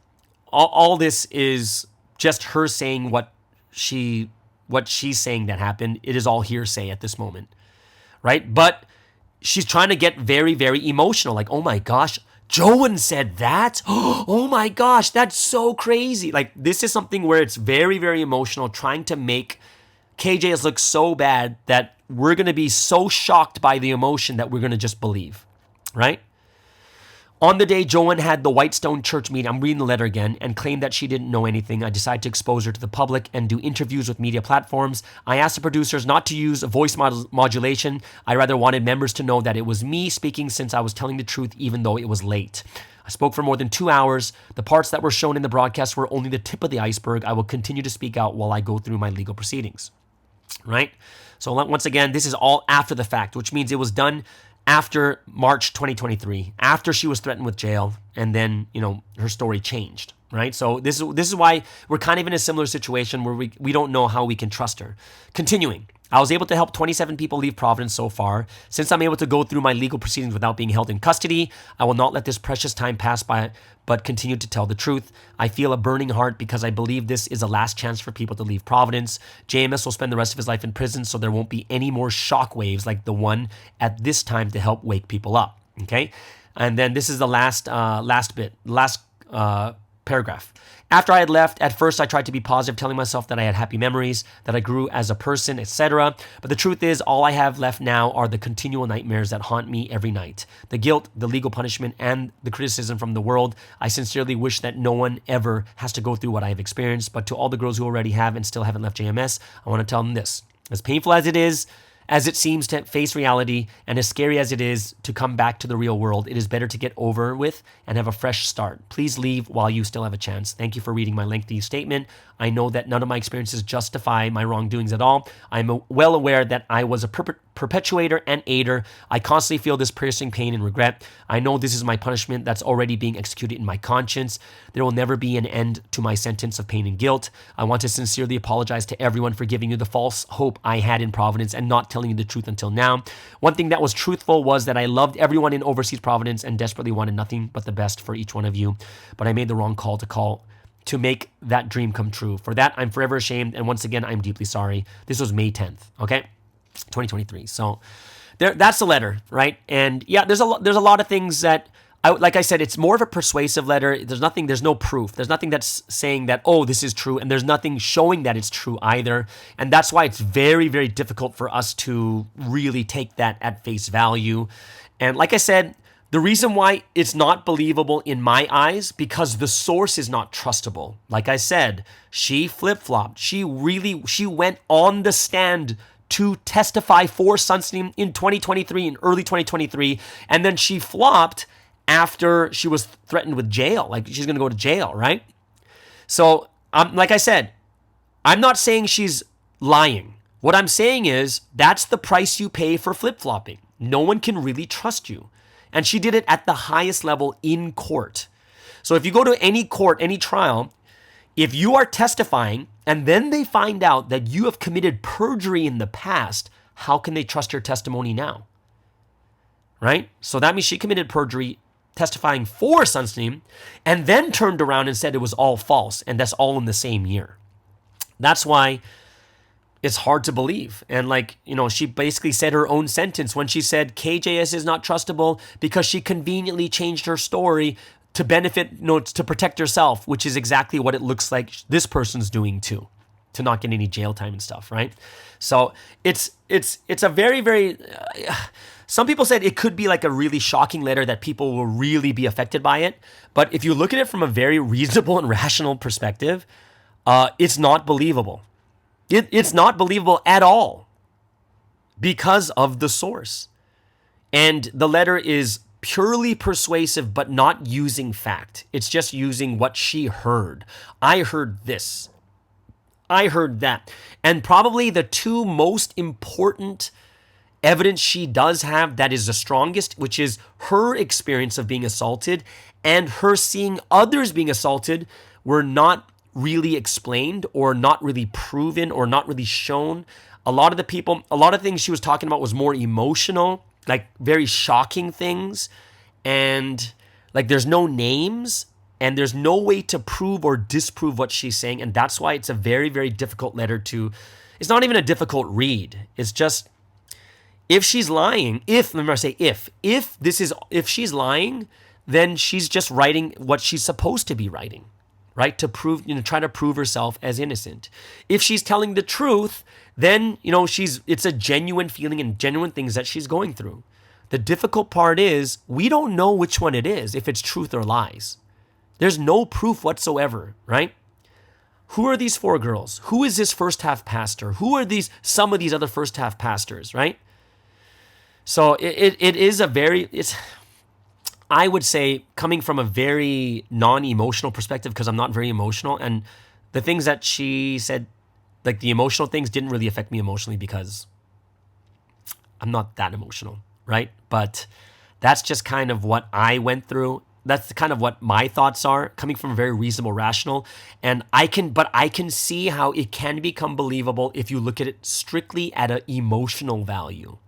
all this is just her saying what she's saying that happened. It is all hearsay at this moment, right? But she's trying to get very, very emotional. Like, oh my gosh, Joan said that? Oh my gosh, that's so crazy. Like, this is something where it's very, very emotional, trying to make KJS look so bad that we're going to be so shocked by the emotion that we're going to just believe, right? On the day Joan had the Whitestone Church meeting, I'm reading the letter again, and claimed that she didn't know anything, I decided to expose her to the public and do interviews with media platforms. I asked the producers not to use voice modulation. I rather wanted members to know that it was me speaking, since I was telling the truth even though it was late. I spoke for more than 2 hours. The parts that were shown in the broadcast were only the tip of the iceberg. I will continue to speak out while I go through my legal proceedings, right? So once again, this is all after the fact, which means it was done after March 2023, after she was threatened with jail, and then, her story changed, right? So this is why we're kind of in a similar situation where we don't know how we can trust her. Continuing, I was able to help 27 people leave Providence so far. Since I'm able to go through my legal proceedings without being held in custody, I will not let this precious time pass by, but continue to tell the truth. I feel a burning heart because I believe this is a last chance for people to leave Providence. JMS will spend the rest of his life in prison, so there won't be any more shockwaves like the one at this time to help wake people up. Okay? And then this is the last paragraph. After I had left, at first I tried to be positive, telling myself that I had happy memories, that I grew as a person, etc. But the truth is, all I have left now are the continual nightmares that haunt me every night. The guilt, the legal punishment, and the criticism from the world. I sincerely wish that no one ever has to go through what I have experienced. But to all the girls who already have and still haven't left JMS, I want to tell them this. As painful as it is, as it seems to face reality, and as scary as it is to come back to the real world, it is better to get over with and have a fresh start. Please leave while you still have a chance. Thank you for reading my lengthy statement. I know that none of my experiences justify my wrongdoings at all. I'm well aware that I was a perpetuator and aider. I constantly feel this piercing pain and regret. I know this is my punishment that's already being executed in my conscience. There will never be an end to my sentence of pain and guilt. I want to sincerely apologize to everyone for giving you the false hope I had in Providence and not telling you the truth until now. One thing that was truthful was that I loved everyone in overseas Providence and desperately wanted nothing but the best for each one of you. But I made the wrong call to make that dream come true. For that, I'm forever ashamed, and once again, I'm deeply sorry. This was May 10th, okay? 2023. So that's the letter, right? And yeah, there's a lot of things that, like I said, it's more of a persuasive letter. There's no proof. There's nothing that's saying that, oh, this is true, and there's nothing showing that it's true either. And that's why it's very, very difficult for us to really take that at face value. And like I said, the reason why it's not believable in my eyes, because the source is not trustable. Like I said, she flip-flopped. She went on the stand to testify for Sunstein in 2023, in early 2023, and then she flopped after she was threatened with jail. Like, she's going to go to jail, right? So, like I said, I'm not saying she's lying. What I'm saying is that's the price you pay for flip-flopping. No one can really trust you. And she did it at the highest level in court. So if you go to any court, any trial, if you are testifying and then they find out that you have committed perjury in the past, how can they trust your testimony now? Right? So that means she committed perjury testifying for Sunstein and then turned around and said it was all false, and that's all in the same year. That's why it's hard to believe. And she basically said her own sentence when she said KJS is not trustable because she conveniently changed her story to benefit, to protect herself, which is exactly what it looks like this person's doing too, to not get any jail time and stuff, right? So it's a very, very, some people said it could be like a really shocking letter that people will really be affected by it. But if you look at it from a very reasonable and rational perspective, it's not believable. It's not believable at all because of the source. And the letter is purely persuasive, but not using fact. It's just using what she heard. I heard this. I heard that. And probably the two most important evidence she does have that is the strongest, which is her experience of being assaulted and her seeing others being assaulted, were not really explained or not really proven or not really shown. A lot of things she was talking about was more emotional, like very shocking things. And like there's no names and there's no way to prove or disprove what she's saying. And that's why it's a very, very difficult letter it's not even a difficult read. It's just, if she's lying, if she's lying, then she's just writing what she's supposed to be writing. Right? To prove, try to prove herself as innocent. If she's telling the truth, then, it's a genuine feeling and genuine things that she's going through. The difficult part is we don't know which one it is, if it's truth or lies. There's no proof whatsoever, right? Who are these 4 girls? Who is this first half pastor? Who are some of these other first half pastors, right? So it is I would say, coming from a very non-emotional perspective, because I'm not very emotional, and the things that she said, like the emotional things, didn't really affect me emotionally because I'm not that emotional. right? But that's just kind of what I went through. That's kind of what my thoughts are, coming from a very reasonable, rational. And I can see how it can become believable if you look at it strictly at an emotional value.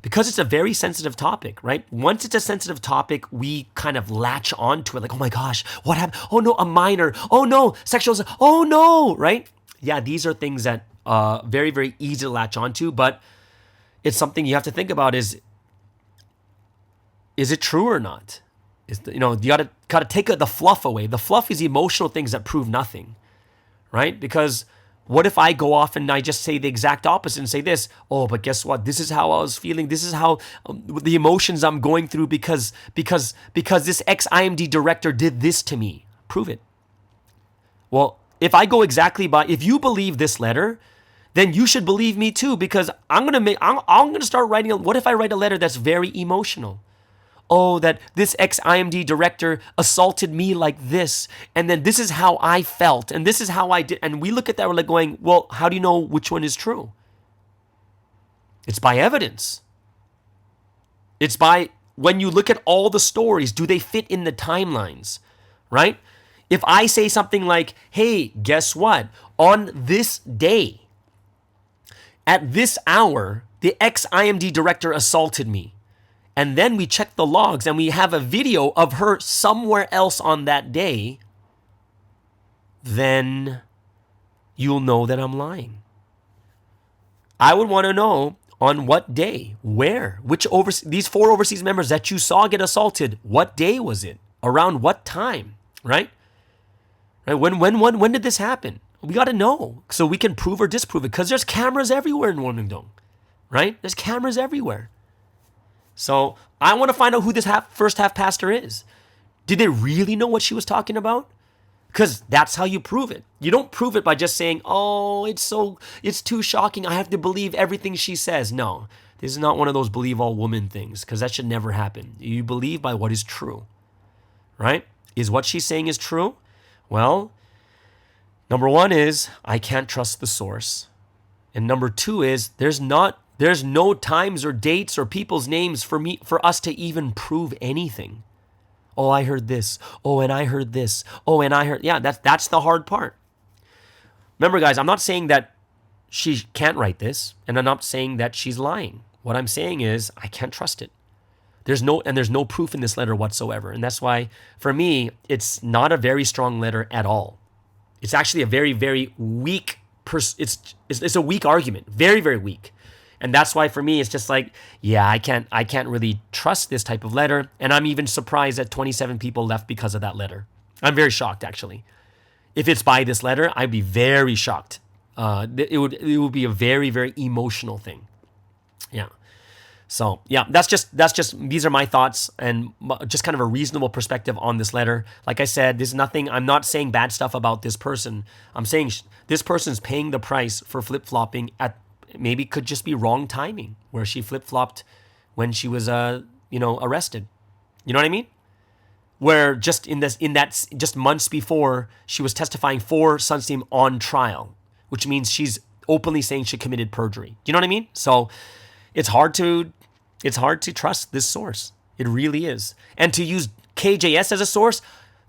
Because it's a very sensitive topic, right? Once it's a sensitive topic, we kind of latch onto it like, oh my gosh, what happened? Oh no, a minor. Oh no, sexual. Oh no, right? Yeah, these are things that very, very easy to latch onto, but it's something you have to think about is it true or not? You gotta take the fluff away. The fluff is emotional things that prove nothing, right? Because what if I go off and I just say the exact opposite and say this? Oh, but guess what? This is how I was feeling. This is how the emotions I'm going through because this ex-IMD director did this to me. Prove it. Well, if I go exactly by, if you believe this letter, then you should believe me too, because I'm gonna start writing. What if I write a letter that's very emotional? Oh, that this ex-IMD director assaulted me like this, and then this is how I felt, and this is how I did. And we look at that, we're like going, well, how do you know which one is true? It's by evidence. It's by when you look at all the stories, do they fit in the timelines, right? If I say something like, hey, guess what? On this day, at this hour, the ex-IMD director assaulted me. And then we check the logs and we have a video of her somewhere else on that day, then you'll know that I'm I would want to know on what day, where, these 4 overseas members that you saw get assaulted, what day was it? Around what time, right? Right? When did this happen? We got to know so we can prove or disprove it, because there's cameras everywhere in Wollongong, right? There's cameras everywhere. So I want to find out who this first half pastor is. Did they really know what she was talking about? Because that's how you prove it. You don't prove it by just saying, oh, it's too shocking. I have to believe everything she says. No, this is not one of those believe all women things, because that should never happen. You believe by what is true, right? Is what she's saying is true? Well, number 1 is I can't trust the source. And number 2 is there's no times or dates or people's names for us to even prove anything. Oh, I heard this. Oh, and I heard this. Oh, and I heard. Yeah, that's the hard part. Remember, guys, I'm not saying that she can't write this, and I'm not saying that she's lying. What I'm saying is I can't trust it. There's no proof in this letter whatsoever. And that's why, for me, it's not a very strong letter at all. It's actually a very, very weak, it's a weak argument. Very, very weak. And that's why for me, it's just like, yeah, I can't really trust this type of letter. And I'm even surprised that 27 people left because of that letter. I'm very shocked, actually. If it's by this letter, I'd be very shocked. It would be a very, very emotional thing. Yeah. So yeah, that's just these are my thoughts and just kind of a reasonable perspective on this letter. Like I said, there's nothing. I'm not saying bad stuff about this person. I'm saying this person's paying the price for flip-flopping at. Maybe it could just be wrong timing where she flip-flopped when she was arrested. You know what I mean? Where just just months before she was testifying for Sunstein on trial, which means she's openly saying she committed perjury. You know what I mean? So it's hard to trust this source. It really is. And to use KJS as a source,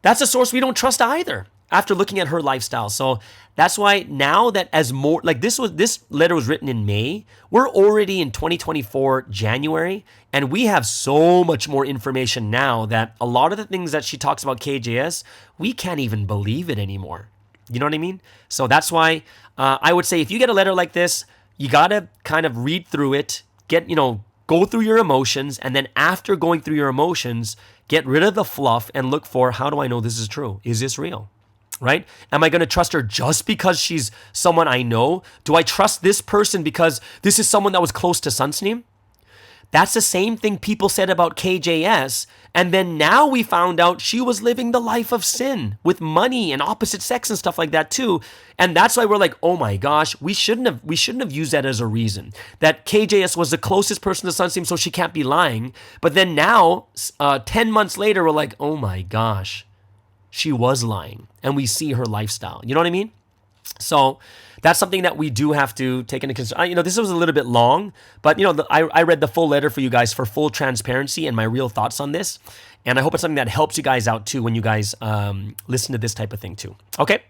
that's a source we don't trust either, after looking at her lifestyle. So that's why now that this letter was written in May, we're already in 2024 January, and we have so much more information now that a lot of the things that she talks about KJS, we can't even believe it anymore. You know what I mean? So that's why I would say if you get a letter like this, you gotta kind of read through it, go through your emotions, and then after going through your emotions, get rid of the fluff and look for, how do I know this is true? Is this real? Right? Am I going to trust her just because she's someone I know? Do I trust this person because this is someone that was close to Sunstein? That's the same thing people said about KJS. And then now we found out she was living the life of sin with money and opposite sex and stuff like that too. And that's why we're like, oh my gosh, we shouldn't have used that as a reason. That KJS was the closest person to Sunstein, so she can't be lying. But then now, 10 months later, we're like, oh my gosh, she was lying. And we see her lifestyle. You know what I mean? So that's something that we do have to take into consideration. This was a little bit long, but I read the full letter for you guys for full transparency and my real thoughts on this. And I hope it's something that helps you guys out too when you guys listen to this type of thing too. Okay.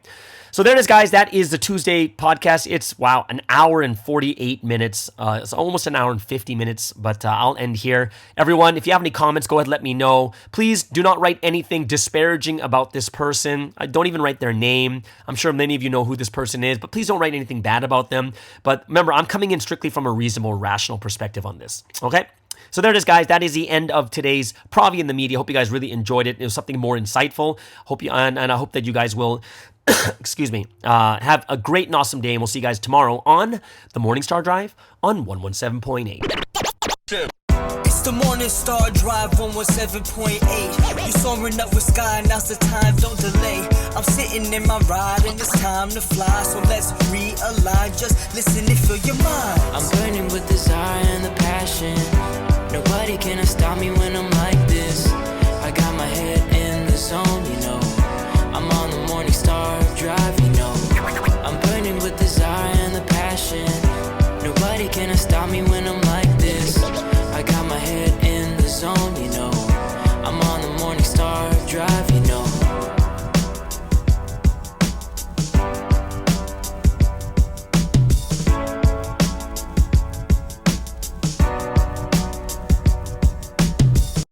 So there it is, guys. That is the Tuesday podcast. It's, an hour and 48 minutes. It's almost an hour and 50 minutes, but I'll end here. Everyone, if you have any comments, go ahead and let me know. Please do not write anything disparaging about this person. Don't even write their name. I'm sure many of you know who this person is, but please don't write anything bad about them. But remember, I'm coming in strictly from a reasonable, rational perspective on this, okay? So there it is, guys. That is the end of today's Provi In The Media. Hope you guys really enjoyed it. It was something more insightful. And I hope that you guys will, have a great and awesome day. And we'll see you guys tomorrow on the Morning Star Drive on 117.8. It's the Morning Star Drive 117.8. You soaring up with sky, now's the time, don't delay. I'm sitting in my ride and it's time to fly. So let's realign, just listen and feel your mind. I'm burning with desire and the passion. Nobody can stop me when I'm like this. I got my head in the zone, I'm on the Morning Star Drive, I'm burning with desire and the passion. Nobody can stop me when I'm